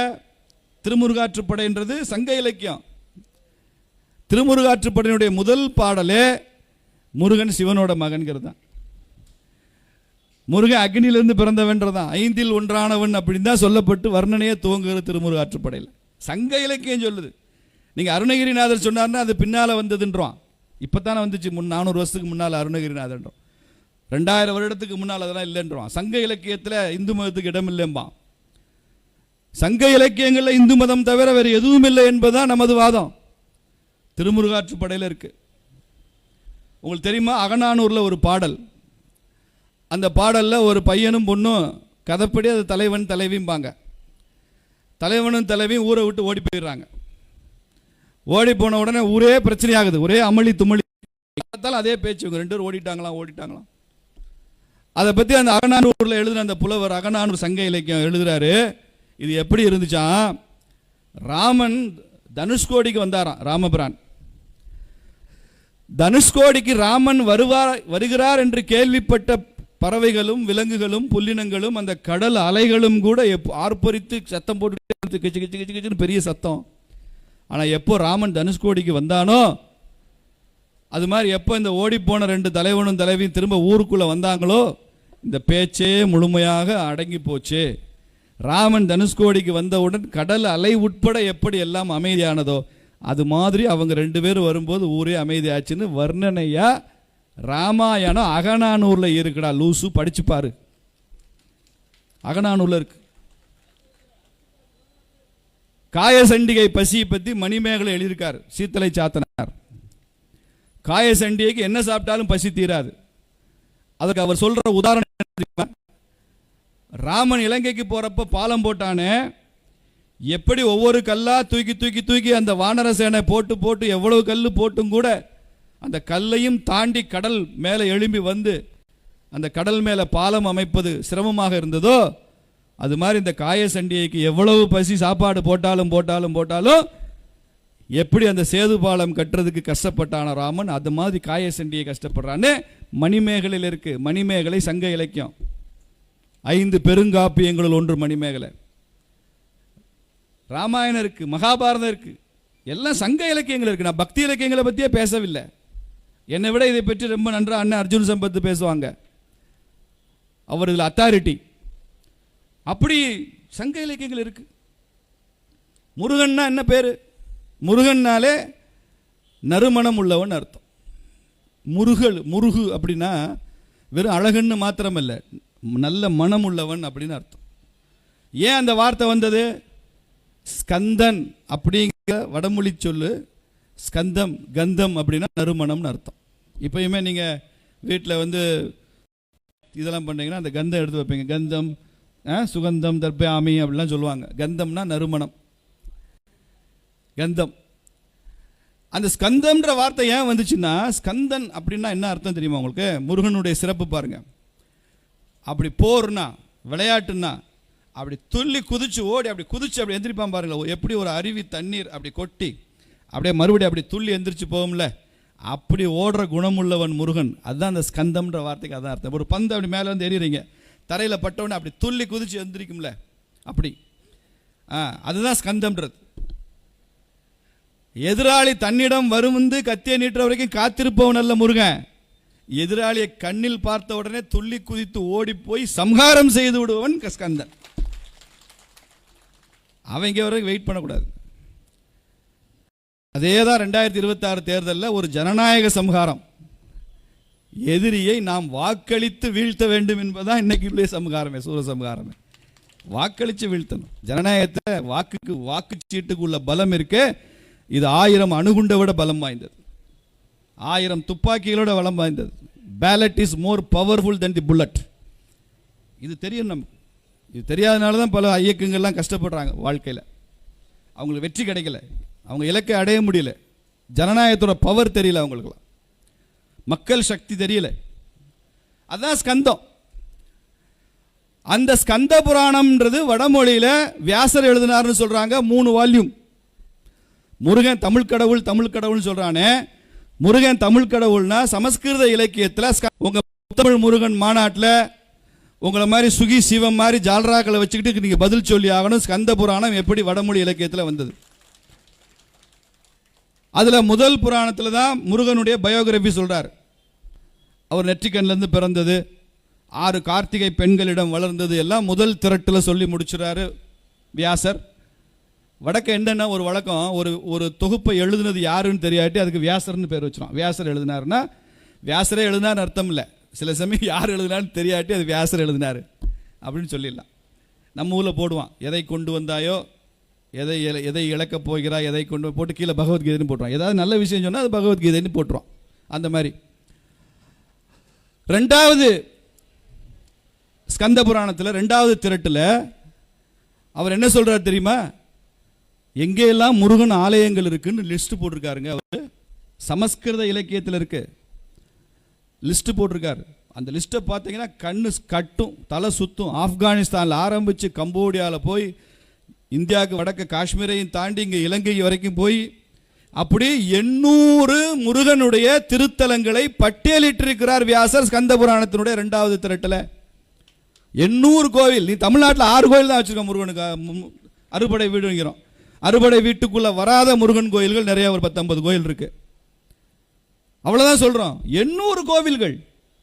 திருமுருகாற்றுப்படைன்றது சங்க இலக்கியம். திருமுருகாற்றுப்படையினுடைய முதல் பாடலே முருகன் சிவனோட மகன்கிறது தான். முருகன் அக்னியிலிருந்து பிறந்தவன்றதான், 5இல் ஒன்றானவன் அப்படின்னு தான் சொல்லப்பட்டு வர்ணனையே துவங்குகிறது திருமுருகாற்றுப்படையில். சங்க இலக்கியம் சொல்லுது. நீங்க அருணகிரிநாதர் சொன்னார்னா அது பின்னால வந்ததுன்றோம். இப்பத்தானே வந்துச்சு, 400 வருஷத்துக்கு முன்னால் அருணகிரிநாதன்றோம். 2000 வருடத்துக்கு முன்னால் அதெல்லாம் இல்லைன்றோம். சங்க இலக்கியத்தில் இந்து மதத்துக்கு இடம் இல்லைம்பா. சங்க இலக்கியங்களில் இந்து மதம் தவிர வேறு எதுவும் இல்லை என்பதுதான் நமது வாதம். திருமுருகாற்றுப்படையில் இருக்கு. உங்களுக்கு தெரியுமா, அகநானூரில் ஒரு பாடல். அந்த பாடலில் ஒரு பையனும் பொண்ணும் கதைப்படி அது தலைவன் தலைவிம்பாங்க. தலைவனும் தலைவியும் ஊரை விட்டு ஓடி போயிடுறாங்க. ஓடி போன உடனே ஊரே பிரச்சனையாகுது, ஒரே அமளி துமளி. அதே பேச்சு, இவங்க 2 பேரும் ஓடிட்டாங்களாம். அதை பற்றி அந்த அகநானூரில் எழுதுன அந்த புலவர், அகநானூர் சங்க இலக்கியம் எழுதுறாரு. இது எப்படி இருந்துச்சான், ராமன் தனுஷ்கோடிக்கு வந்தாராம். ராமபிரான் தனுஷ்கோடிக்கு ராமன் வருகிறார் என்று கேள்விப்பட்ட பறவைகளும் விலங்குகளும் புல்லினங்களும் அந்த கடல் அலைகளும் கூட ஆர்ப்பரித்து சத்தம் போட்டு கிச்சு கிச்சு கிச்சு கிச்சுன்னு பெரிய சத்தம். ஆனால் எப்போ ராமன் தனுஷ்கோடிக்கு வந்தானோ, அது மாதிரி எப்போ இந்த ஓடிப்போன 2 தலைவனும் தலைவியும் திரும்ப ஊருக்குள்ளே வந்தாங்களோ, இந்த பேச்சே முழுமையாக அடங்கி போச்சு. ராமன் தனுஷ்கோடிக்கு வந்தவுடன் கடல் அலை உட்பட எப்படி எல்லாம் அமைதியானதோ அது மாதிரி அவங்க 2 பேரும் வரும்போது ஊரே அமைதியாச்சுன்னு வர்ணனையா ராமாயணம் அகநானூர்ல இருக்குடா. லூசு, படிச்சு பாரு, அகநானூர்ல இருக்கு. காயசண்டிகை பசியை பற்றி மணிமேகலை எழுதியிருக்கார் சீத்தலை சாத்தனார். காயசண்டிகைக்கு என்ன சாப்பிட்டாலும் பசி தீராது. அதுக்கு அவர் சொல்ற உதாரணம், ராமன் இலங்கைக்கு போறப்ப பாலம் போட்டானே, எப்படி ஒவ்வொரு கல்லா தூக்கி தூக்கி தூக்கி அந்த வானர சேனை போட்டு போட்டு எவ்வளவு கல் போட்டும் கூட அந்த கல்லையும் தாண்டி கடல் மேலே எழும்பி வந்து அந்த கடல் மேலே பாலம் அமைப்பது சிரமமாக இருந்ததோ, அது மாதிரி இந்த காயசண்டிகைக்கு எவ்வளவு பசி சாப்பாடு போட்டாலும் போட்டாலும் போட்டாலும் எப்படி அந்த சேது பாலம் கட்டுறதுக்கு கஷ்டப்பட்டான ராமன், அது மாதிரி காயசண்டியை கஷ்டப்படுறான்னு மணிமேகலையில் இருக்கு. மணிமேகலை சங்க இலக்கியம், 5 பெருங்காப்பியங்களுள் ஒன்று மணிமேகலை. ராமாயணம் இருக்கு, மகாபாரதம் இருக்கு, எல்லாம் சங்க இலக்கியங்கள் இருக்கு. நான் பக்தி இலக்கியங்களை பற்றியே பேசவில்லை. என்னை விட இதை பற்றி ரொம்ப நன்றா அண்ணன் அர்ஜுன் சம்பத் பேசுவாங்க, அவர் இதில் அத்தாரிட்டி. அப்படி சங்க இலக்கியங்கள் இருக்கு. முருகன்னா என்ன பேரு? முருகன்னாலே நறுமணம் உள்ளவன் அர்த்தம். முருகு அப்படின்னா வெறும் அழகன்னு மாத்திரமல்ல, நல்ல மனம் உள்ளவன் அப்படின்னு அர்த்தம். ஏன் அந்த வார்த்தை வந்தது? ஸ்கந்தன் அப்படிங்கிற வடமொழி சொல்லு, ஸ்கந்தம் கந்தம் அப்படின்னா நறுமணம்னு அர்த்தம். இப்பயுமே நீங்கள் வீட்டில் வந்து இதெல்லாம் பண்ணுறீங்கன்னா அந்த கந்தம் எடுத்து வைப்பீங்க. கந்தம், சுகந்தம், தர்பயாமி அப்படிலாம் சொல்லுவாங்க. கந்தம்னா நறுமணம், கந்தம். அந்த ஸ்கந்தம்ன்ற வார்த்தை ஏன் வந்துச்சுன்னா, ஸ்கந்தன் அப்படின்னா என்ன அர்த்தம் தெரியுமா உங்களுக்கு? முருகனுடைய சிறப்பு பாருங்க. அப்படி போர்னா, விளையாட்டுன்னா, அப்படி துள்ளி குதிச்சு ஓடி அப்படி குதிச்சு அப்படி எந்திரிப்பான் பாருங்களேன். எப்படி ஒரு அருவி தண்ணீர் அப்படி கொட்டி அப்படியே மறுபடியும் அப்படி துள்ளி எந்திரிச்சு போகும்ல, அப்படி ஓடுற குணமுள்ளவன் முருகன். அதுதான் அந்த ஸ்கந்தம்ன்ற வார்த்தைக்கு அதான் அர்த்தம். ஒரு பந்து அப்படி மேலே வந்து எறிகிறீங்க, தரையில் பட்டவொடனே அப்படி துள்ளி குதிச்சு எந்திரிக்கும்ல, அப்படி அதுதான் ஸ்கந்தம்ன்றது. எதிராளி தன்னிடம் வரும் வந்து கத்தியை நீட்டுற வரைக்கும் காத்திருப்பவன் அல்ல முருகன். எதிராளியை கண்ணில் பார்த்த உடனே துள்ளி குதித்து ஓடி போய் சம்ஹாரம் செய்து விடுவவன் ஸ்கந்தன். அவங்க வரைக்கும் வெயிட் பண்ணக்கூடாது. அதே தான் 2026 தேர்தலில் ஒரு ஜனநாயக சம்ஹாரம். எதிரியை நாம் வாக்களித்து வீழ்த்த வேண்டும் என்பதுதான் இன்னைக்கு உள்ள சம்ஹாரமே, சூரசம்ஹாரமே. வாக்களித்து வீழ்த்தணும். ஜனநாயகத்தை வாக்குச்சீட்டுக்கு உள்ள பலம் இருக்கு. இது 1000 அணுகுண்டை விட பலம் வாய்ந்தது, 1000 துப்பாக்கிகளோட பலம் வாய்ந்தது. Ballot is more powerful than the bullet. இது தெரியும் நமக்கு. இது தெரியாதனால தான் பல இயக்கங்கள்லாம் கஷ்டப்படுறாங்க வாழ்க்கையில். அவங்களுக்கு வெற்றி கிடைக்கல, அவங்க இலக்கை அடைய முடியல. ஜனநாயகத்தோட பவர் தெரியல அவங்களுக்குலாம், மக்கள் சக்தி தெரியல. அதுதான் ஸ்கந்தம். அந்த ஸ்கந்த புராணம்ன்றது வடமொழியில் வியாசர் எழுதினார்னு சொல்றாங்க. 3 வால்யூம். முருகன் தமிழ் கடவுள், தமிழ் கடவுள் சொல்றானே, முருகன் தமிழ் கடவுள்னா சமஸ்கிருத இலக்கியத்தில் உங்க தமிழ் முருகன் மாநாட்டில் உங்களை மாதிரி சுகி சிவம் மாதிரி ஜால்ராக்களை வச்சுக்கிட்டு நீங்க பதில் சொல்லி ஆகணும். ஸ்கந்த புராணம் எப்படி வடமொழி இலக்கியத்தில் வந்தது? அதுல முதல் புராணத்தில் தான் முருகனுடைய பயோகிராபி சொல்றார். அவர் நெற்றிக்கண்ணிலிருந்து பிறந்தது, 6 கார்த்திகை பெண்களிடம் வளர்ந்தது, எல்லாம் முதல் திரட்டில் சொல்லி முடிச்சுறாரு வியாசர். வடக்க என்னன்னா ஒரு வழக்கம், ஒரு தொகுப்பை எழுதுனது யாருன்னு தெரியாட்டி அதுக்கு வியாசர்னு பேர் வச்சிடும். வியாசர் எழுதினாருன்னா வியாசரே எழுதினார்னு அர்த்தம் இல்லை. சில சமயம் யார் எழுதினான்னு தெரியாட்டி அது வியாசர் எழுதினார் அப்படின்னு சொல்லிடலாம். நம்ம ஊரில் போடுவான், எதை கொண்டு வந்தாயோ, எதை இழக்கப் போகிறாய், எதை கொண்டு போட்டு கீழே பகவத்கீதைன்னு போட்டுருவான். ஏதாவது நல்ல விஷயம் சொன்னால் அது பகவத்கீதைன்னு போட்டுருவான். அந்த மாதிரி 2வது ஸ்கந்த புராணத்தில் 2வது திரட்டில் அவர் என்ன சொல்றார் தெரியுமா? எங்கெல்லாம் முருகன் ஆலயங்கள் இருக்குன்னு லிஸ்ட் போட்டிருக்காருங்க. அவர் சமஸ்கிருத இலக்கியத்தில் இருக்கு, லிஸ்ட் போட்டிருக்காரு. அந்த லிஸ்ட்டை பார்த்தீங்கன்னா கண்ணு கட்டும், தலை சுத்தும். ஆப்கானிஸ்தானில் ஆரம்பித்து கம்போடியாவில் போய் இந்தியாவுக்கு வடக்கு காஷ்மீரையும் தாண்டி இங்கே இலங்கை வரைக்கும் போய் அப்படி 800 முருகனுடைய திருத்தலங்களை பட்டியலிட்டிருக்கிறார் வியாசர் ஸ்கந்த புராணத்தினுடைய 2வது திரட்டில். 800 கோவில். நீ தமிழ்நாட்டில் 6 கோயில் தான் வச்சுருக்க முருகனுக்கு. அறுபடை வீடுங்கிறோம். அறுபடை வீட்டுக்குள்ள வராத முருகன் கோயில்கள் நிறைய, ஒரு 10-50 கோயில் இருக்கு. அவ்வளவுதான் சொல்றோம். 800 கோவில்கள்.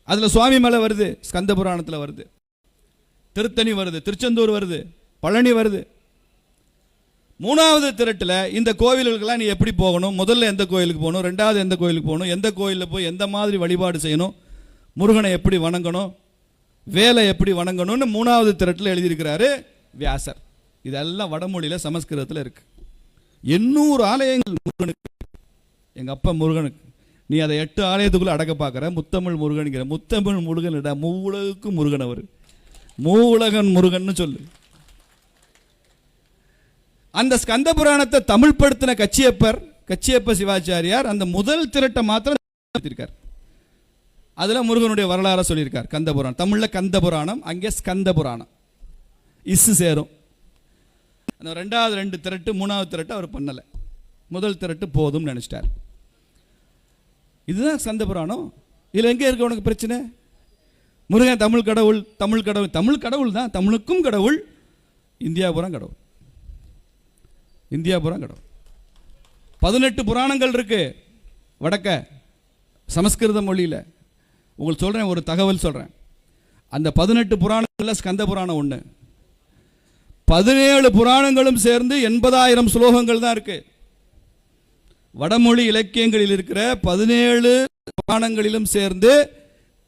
அதுல சுவாமி மலை வருது, ஸ்கந்த புராணத்தில் வருது, திருத்தணி வருது, திருச்செந்தூர் வருது, பழனி வருது. 3வது திரட்டில் இந்த கோவில்களுக்கெல்லாம் நீ எப்படி போகணும், முதல்ல எந்த கோயிலுக்கு போகணும், 2வது எந்த கோயிலுக்கு போகணும், எந்த கோயிலில் போய் எந்த மாதிரி வழிபாடு செய்யணும், முருகனை எப்படி வணங்கணும், வேலை எப்படி வணங்கணும்னு 3வது திரட்டில் எழுதியிருக்கிறாரு வியாசர். இதெல்லாம் வடமொழியில் சமஸ்கிருதத்தில் இருக்கு. 800 ஆலயங்கள் முருகனுக்கு. எங்கள் அப்பா முருகனுக்கு. நீ அதை 8 ஆலயத்துக்குள்ளே அடக்க பார்க்குற. முத்தமிழ் முருகனுங்கிற. முத்தமிழ் முருகன் இட மூவுலகுக்கு முருகன். அவர் மூவுலகன் முருகன் சொல்லு. அந்த ஸ்கந்த புராணத்தை தமிழ் படுத்தின கச்சியப்ப சிவாச்சாரியார் அந்த முதல் திரட்டை மாத்திரம் இருக்கார். அதில் முருகனுடைய வரலாறு சொல்லியிருக்கார். கந்த புராணம் தமிழில் கந்த புராணம், அங்கே ஸ்கந்த புராணம் இசு சேரும். அந்த ரெண்டாவது 2 திரட்டு 3வது திரட்டு அவர் பண்ணலை. முதல் திரட்டு போதும் நினச்சிட்டார். இதுதான் ஸ்கந்த புராணம். இதில் எங்கே இருக்க உனக்கு பிரச்சனை? முருகன் தமிழ் கடவுள், தமிழ் கடவுள் தான், தமிழுக்கும் கடவுள், இந்தியாபுரம் கடவுள், இந்தியாபுரம் கடவுள். 18 புராணங்கள் இருக்கு வடக்க சமஸ்கிருத மொழியில். உங்களுக்கு சொல்கிறேன், ஒரு தகவல் சொல்கிறேன். அந்த 18 புராணங்களில் ஸ்கந்த புராணம் ஒன்று. 17 புராணங்களும் சேர்ந்து 80,000 ஸ்லோகங்கள் தான் இருக்கு. வடமொழி இலக்கியங்களில் இருக்கிற 17 புராணங்களிலும் சேர்ந்து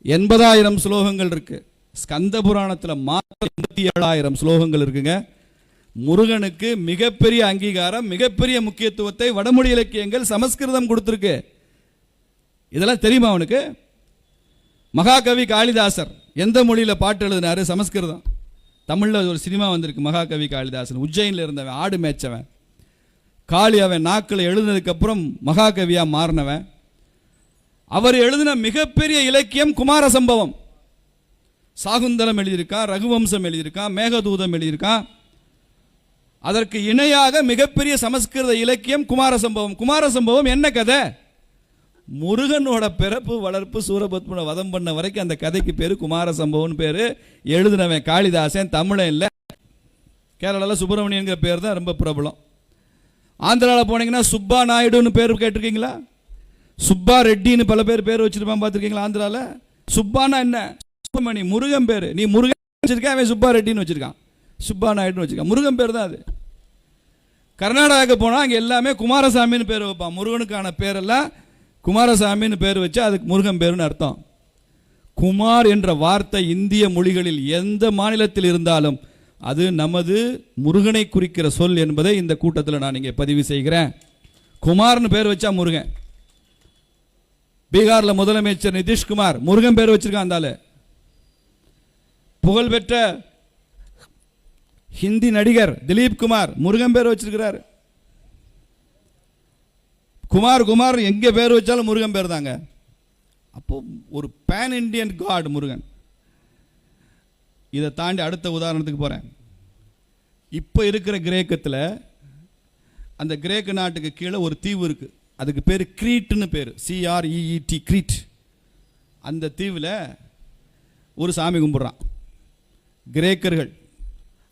80,000 ஸ்லோகங்கள் இருக்கு. ஸ்கந்த புராணத்தில் மாத்திரம் 87,000 ஸ்லோகங்கள் இருக்குங்க. முருகனுக்கு மிகப்பெரிய அங்கீகாரம், மிகப்பெரிய முக்கியத்துவத்தை வடமொழி இலக்கியங்கள் சமஸ்கிருதம் கொடுத்துருக்கு. இதெல்லாம் தெரியுமா அவனுக்கு? மகாகவி காளிதாசர் எந்த மொழியில் பாட்டு எழுதினாரு? சமஸ்கிருதம். தமிழில் ஒரு சினிமா வந்திருக்கு, மகாகவி காளிதாசன். உஜ்ஜைனில் இருந்தவன், ஆடு மேய்ச்சவன், காளி அவன் நாக்கில் எழுதினதுக்கப்புறம் மகாகவியாக மாறினவன். அவர் எழுதின மிகப்பெரிய இலக்கியம் குமார சம்பவம். சாகுந்தலம் எழுதியிருக்கான், ரகுவம்சம் எழுதியிருக்கான், மேகதூதம் எழுதியிருக்கான். அதற்கு இணையாக மிகப்பெரிய சமஸ்கிருத இலக்கியம் குமார சம்பவம். குமார சம்பவம் என்ன கதை? முருகனோட பிறப்பு, வளர்ப்பு, சூரபத்மனை வதம் பண்ண வரைக்கும் அந்த கதைக்கு பேரு குமார சம்பவம் பேரு. எழுதினவன் காளிதாசன், தமிழன் இல்லை. கேரளாவில் சுப்பிரமணியங்கிற பேர் தான் ரொம்ப பிரபலம். ஆந்திராவில் போனீங்கன்னா சுப்பா நாயுடுன்னு பேர் கேட்டிருக்கீங்களா? சுப்பா ரெட்டின்னு பல பேர் வச்சிருப்பான், பார்த்துருக்கீங்களா? ஆந்திராவில் சுப்பானா என்ன? சுப்பிரமணி, முருகன் பேர். நீ முருகன் வச்சிருக்கேன், அவன் சுப்பா ரெட்டின்னு வச்சிருக்கான், சுப்பா நாயுடுன்னு வச்சிருக்கான். முருகன் பேர் தான் அது. கர்நாடகாவுக்கு போனால் அங்கே எல்லாமே குமாரசாமின்னு பேர் வைப்பான். முருகனுக்கான பேரெல்லாம் குமாரசாமின்னு பேர் வச்சா அதுக்கு முருகன் பேருன்னு அர்த்தம். குமார் என்ற வார்த்தை இந்திய மொழிகளில் எந்த மாநிலத்தில் இருந்தாலும் அது நமது முருகனை குறிக்கிற சொல் என்பதை இந்த கூட்டத்தில் நான் இங்கே பதிவு செய்கிறேன். குமார்னு பேர் வச்சா முருகன். பீகாரில் முதலமைச்சர் நிதிஷ்குமார் முருகன் பேர் வச்சிருக்கான். அந்தால புகழ்பெற்ற ஹிந்தி நடிகர் திலீப் குமார் முருகன் பேர் வச்சிருக்கிறார். குமார் எங்கே பேர் வச்சாலும் முருகன் பேர் தாங்க. அப்போ ஒரு பேன் இண்டியன் காட் முருகன். இதை தாண்டி அடுத்த உதாரணத்துக்கு போகிறேன். இப்போ இருக்கிற கிரேக்கத்தில், அந்த கிரேக்க நாட்டுக்கு கீழே ஒரு தீவு இருக்கு. அதுக்கு பேர் கிரீட்னு பேர், CREET, கிரீட். அந்த தீவில் ஒரு சாமி கும்பிட்றான். கிரேக்கர்கள்,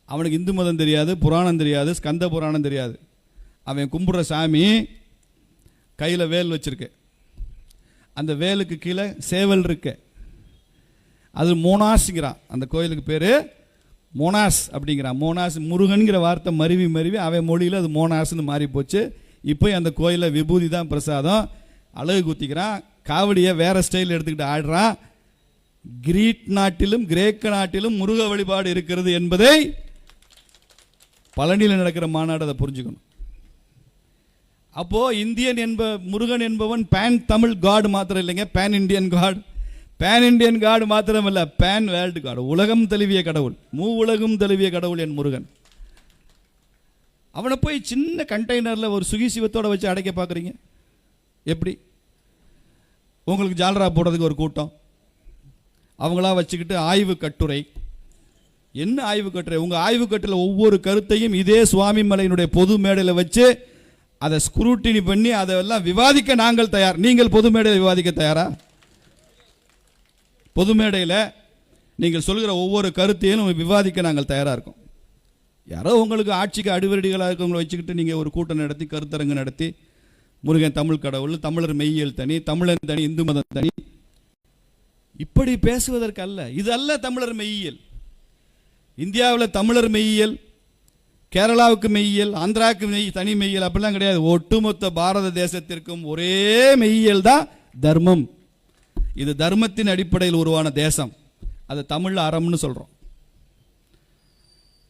அவனுக்கு இந்து மதம் தெரியாது, புராணம் தெரியாது, ஸ்கந்த புராணம் தெரியாது. அவன் கும்பிட்ற சாமி கையில் வேல் வச்சிருக்கு. அந்த வேலுக்கு கீழே சேவல் இருக்கு. அது மோனாஸ்ங்கிறான். அந்த கோயிலுக்கு பேர் மோனாஸ் அப்படிங்கிறான். மோனாஸ், முருகன்கிற வார்த்தை மருவி அவன் மொழியில் அது மோனாஸ்ன்னு மாறி போச்சு. இப்போ அந்த கோயிலில் விபூதி தான் பிரசாதம். அழகு குத்திக்கிறான். காவடியை வேற ஸ்டைல் எடுத்துக்கிட்டு ஆடுறான். கிரீட் நாட்டிலும் கிரேக்க நாட்டிலும் முருக வழிபாடு இருக்கிறது என்பதை பழனியில் நடக்கிற மாநாடு அதை புரிஞ்சுக்கணும். அப்போ இந்தியன் முருகன் என்பவன் பேன் தமிழ் காட் மாத்திரம் இல்லைங்க, pan Indian god. Pan Indian god மாத்திரம் இல்ல, பேன் வேர்ல்டு காட். உலகம் தழுவிய கடவுள், உலகம் தழுவிய கடவுள் என் முருகன். அவனை போய் சின்ன கண்டெய்னரில் ஒரு சுகி சிவத்தோட வச்சு அடைக்க பார்க்குறீங்க. எப்படி? உங்களுக்கு ஜால்ரா போடுறதுக்கு ஒரு கூட்டம், அவங்களா வச்சுக்கிட்டு ஆய்வு கட்டுரை. என்ன ஆய்வு கட்டுரை? உங்கள் ஆய்வு கட்டுரையில் ஒவ்வொரு கருத்தையும் இதே சுவாமி மலையினுடைய பொது மேடையில் வச்சு அதை ஸ்க்ரூட்டினி பண்ணி அதெல்லாம் விவாதிக்க நாங்கள் தயார். நீங்கள் பொது மேடையில் விவாதிக்க தயாரா? பொது மேடையில் நீங்கள் சொல்கிற ஒவ்வொரு கருத்தையும் விவாதிக்க நாங்கள் தயாராக இருக்கோம். யாரோ உங்களுக்கு ஆட்சிக்கு அடிவரடிகளாக இருக்கவங்களை வச்சுக்கிட்டு நீங்கள் ஒரு கூட்டம் நடத்தி, கருத்தரங்கு நடத்தி, முருகன் தமிழ் கடவுள், தமிழர் மெய்யியல் தனி, தமிழன் தனி, இந்து மதம் தனி, இப்படி பேசுவதற்கு அல்ல. இது அல்ல தமிழர் மெய்யியல். இந்தியாவில் தமிழர் மெய்யியல், கேரளாவுக்கு மெய்யியல், ஆந்திராவுக்கு தனி மெய்யியல் அப்படிலாம் கிடையாது. ஒட்டுமொத்த பாரத தேசத்திற்கும் ஒரே மெய்யியல் தான் தர்மம். இது தர்மத்தின் அடிப்படையில் உருவான தேசம். அது தமிழ் அறம்னு சொல்றோம்.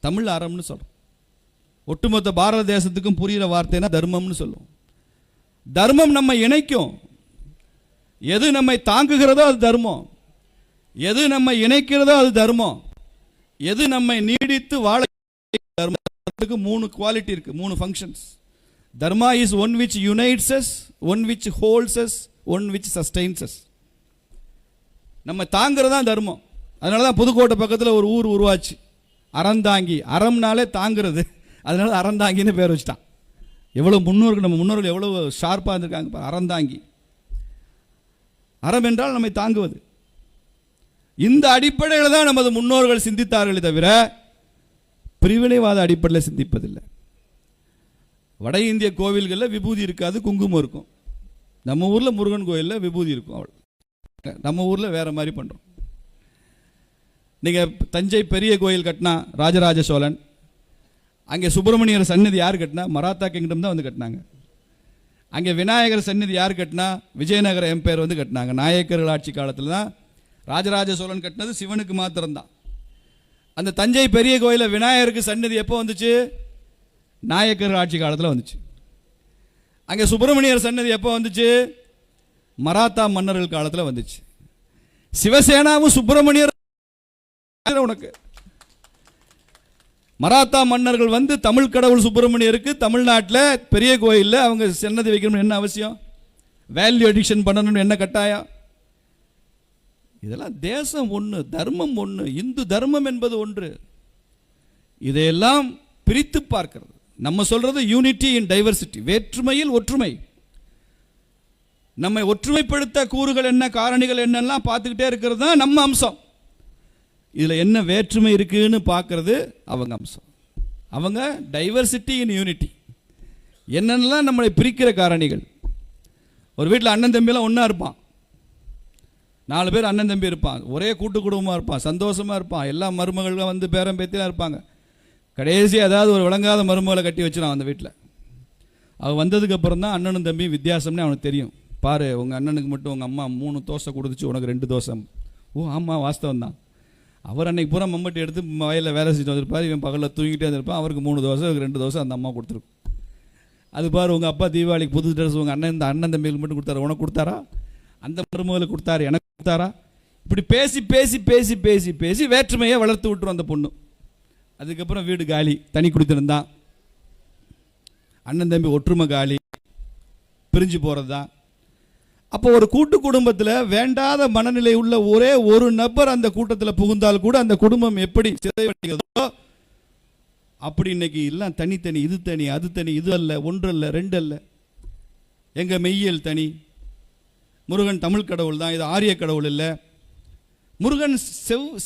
தமிழ் அறம்னு சொல்றோம். ஒட்டுமொத்த பாரத தேசத்துக்கும் புரிகிற வார்த்தைனா தர்மம்னு சொல்லுவோம். தர்மம் நம்ம இணைக்கும். எது நம்மை தாங்குகிறதோ அது தர்மம், எது நம்மை இணைக்கிறதோ அது தர்மம், எது நம்மை நீடித்து வாழ தர்மம். மூணு குவாலிட்டி இருக்கு, மூணு functions. Dharma is one which unites us, one which holds us, one which sustains us. நம்ம தாங்கிறது தான் தர்மம். அதனால தான் புதுக்கோட்டை பக்கத்தில் ஒரு ஊர் உருவாச்சு, அறந்தாங்கி. அறம்னாலே தாங்கிறது, அதனால அறந்தாங்கின்னு பேர் வச்சுட்டான். எவ்வளோ முன்னோர்கள், நம்ம முன்னோர்கள் எவ்வளோ ஷார்ப்பாக இருந்திருக்காங்க. அறந்தாங்கி, அறம் என்றால் நம்மை தாங்குவது. இந்த அடிப்படையில் தான் நமது முன்னோர்கள் சிந்தித்தார்களே தவிர பிரிவினைவாத அடிப்படையில் சிந்திப்பதில்லை. வட இந்திய கோவில்களில் விபூதி இருக்காது, குங்குமம் இருக்கும். நம்ம ஊரில் முருகன் கோயிலில் விபூதி இருக்கும். அவள் நம்ம ஊரில் வேற மாதிரி பண்ணுறோம். நீங்கள் தஞ்சை பெரிய கோயில் கட்டினா ராஜராஜ சோழன், அங்கே சுப்பிரமணியர் சன்னதி யார் கட்டினா? மராத்தா கிங்டம் தான் வந்து கட்டினாங்க. அங்கே விநாயகர் சன்னதி யார் கட்டினா? விஜயநகர எம்பையர் வந்து கட்டினாங்க. நாயக்கர்கள் ஆட்சி காலத்தில் தான் ராஜராஜ சோழன் கட்டினது சிவனுக்கு மாத்திரம்தான். அந்த தஞ்சை பெரிய கோயிலில் விநாயகருக்கு சன்னதி எப்போ வந்துச்சு? நாயக்கர் ஆட்சி காலத்தில் வந்துச்சு. அங்கே சுப்பிரமணியர் சன்னதி எப்போ வந்துச்சு? மராத்தா மன்னர்கள் காலத்தில் வந்துச்சு. சிவசேனாவும் சுப்பிரமணியர் உனக்கு. மராத்தா மன்னர்கள் வந்து தமிழ் கடவுள் சுப்பிரமணியருக்கு தமிழ்நாட்டில் பெரிய கோயிலில் அவங்க சன்னதி வைக்கணும்னு என்ன அவசியம்? வேல்யூ அடிஷன் பண்ணணும்னு என்ன கட்டாயம்? இதெல்லாம் தேசம் ஒன்று, தர்மம் ஒன்று, இந்து தர்மம் என்பது ஒன்று. இதையெல்லாம் பிரித்து பார்க்கிறது. நம்ம சொல்றது யூனிட்டி இன் டைவர்சிட்டி, வேற்றுமையில் ஒற்றுமை. நம்மை ஒற்றுமைப்படுத்த கூறுகள் என்ன, காரணிகள் என்னெல்லாம் பார்த்துக்கிட்டே இருக்கிறது தான் நம்ம அம்சம். இதில் என்ன வேற்றுமை இருக்குன்னு பார்க்கறது அவங்க அம்சம். அவங்க டைவர்சிட்டி இன் யூனிட்டி. என்னென்னலாம் நம்மளை பிரிக்கிற காரணிகள். ஒரு வீட்டில் அண்ணன் தம்பியெல்லாம் ஒன்றா இருப்பான், 4 பேர் அண்ணன் தம்பி இருப்பான், ஒரே கூட்டு குடும்பமாக இருப்பான், சந்தோஷமாக இருப்பான், எல்லா மருமகளும் வந்து பேரம் பேத்திலாம் இருப்பாங்க. கடைசி ஏதாவது ஒரு விளங்காத மருமகளை கட்டி வச்சிடான் அந்த வீட்டில். அவன் வந்ததுக்கப்புறம் தான் அண்ணனும் தம்பி வித்தியாசம்னு அவனுக்கு தெரியும். பாரு, உங்கள் அண்ணனுக்கு மட்டும் உங்கள் அம்மா 3 தோசை கொடுத்துச்சு, உனக்கு 2 தோசை. ஓ ஆமாம், வாஸ்தவம் தான். அவர் அன்னைக்கு பூரா மம்பட்டி எடுத்து வயலில் வேலை செஞ்சுட்டு வந்திருப்பார், இவன் பகலில் தூங்கிட்டே இருந்திருப்பான். அவருக்கு 3 தோசை, அவருக்கு 2 தோசை அந்த அம்மா கொடுத்துருக்கும். அது பாரு, உங்கள் அப்பா தீபாவளிக்கு புது ட்ரெஸ் உங்கள் அண்ணன் இந்த அண்ணன் தம்பிகளுக்கு மட்டும் கொடுத்தாரு, உனக்கு கொடுத்தாரா? அந்த மருமகளுக்கு கொடுத்தாரு, எனக்கு கொடுத்தாரா? இப்படி பேசி பேசி பேசி பேசி பேசி வேற்றுமையை வளர்த்து விட்டுரும் அந்த பொண்ணு. அதுக்கப்புறம் வீடு காலி, தனி குடித்திருந்தான். அண்ணன் தம்பி ஒற்றுமை காலி, பிரிஞ்சு போகிறது தான். அப்போ ஒரு கூட்டு குடும்பத்தில் வேண்டாத மனநிலை உள்ள ஒரே ஒரு நபர் அந்த கூட்டத்தில் புகுந்தால் கூட அந்த குடும்பம் எப்படி சிதைவடைகிறதோ அப்படி இன்னைக்கு எல்லாம் தனித்தனி, இது தனி அது தனி, இது அல்ல, ஒன்று அல்ல, 2 அல்ல. எங்க மெய்யியல் தனி, முருகன் தமிழ் கடவுள் தான், இது ஆரிய கடவுள் இல்லை. முருகன்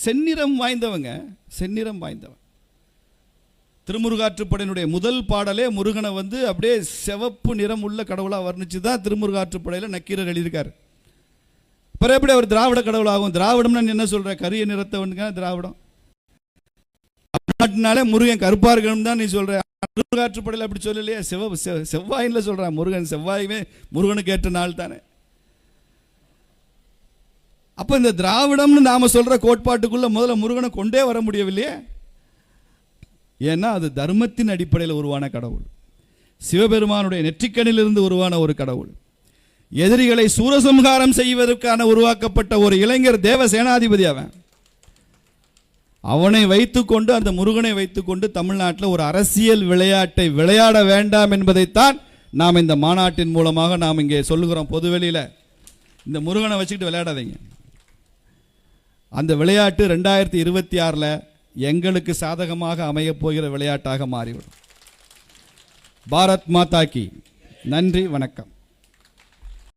செந்நிறம் வாய்ந்தவங்க, செந்நிறம் வாய்ந்தவன். திருமுருகாற்றுப்படையினுடைய முதல் பாடலே முருகனை வந்து அப்படியே சிவப்பு நிறம் உள்ள கடவுளாக வர்ணிச்சு தான் திருமுருகாற்றுப்படையில் நக்கீரர் எழுதியிருக்காரு. பிறகு எப்படி அவர் திராவிட கடவுளாகும்? திராவிடம்னா என்ன சொல்ற? கரிய நிறத்தவனுங்க திராவிடம். தமிழ்நாட்டினாலே முருகன் கருப்பா இருக்கணும் தான் நீ சொல்ற. திருமுருகாற்றுப்படையில் அப்படி சொல்லலையே, செவ்வாயில சொல்றான். முருகன் செவ்வாயுமே முருகனுக்கு ஏற்ற நாள் தானே. அப்ப இந்த திராவிடம்னு நாம சொல்ற கோட்பாட்டுக்குள்ள முதல்ல முருகனை கொண்டே வர முடியவில்லையே. ஏன்னா அது தர்மத்தின் அடிப்படையில் உருவான கடவுள், சிவபெருமானுடைய நெற்றிக்கண்ணிலிருந்து உருவான ஒரு கடவுள். எதிரிகளை சூரசம்ஹாரம் செய்வதற்கான உருவாக்கப்பட்ட ஒரு இளைஞர் தேவ சேனாதிபதி. அவனை வைத்துக்கொண்டு, அந்த முருகனை வைத்துக்கொண்டு தமிழ்நாட்டில் ஒரு அரசியல் விளையாட்டை விளையாட வேண்டாம் என்பதைத்தான் நாம் இந்த மாநாட்டின் மூலமாக நாம் இங்கே சொல்லுகிறோம். பொதுவெளியில் இந்த முருகனை வச்சுக்கிட்டு விளையாடாதீங்க. அந்த விளையாட்டு 2026 எங்களுக்கு சாதகமாக அமையப் போகிற விளையாட்டாக மாறிவிடும். பாரத் மாதா கி. நன்றி, வணக்கம்.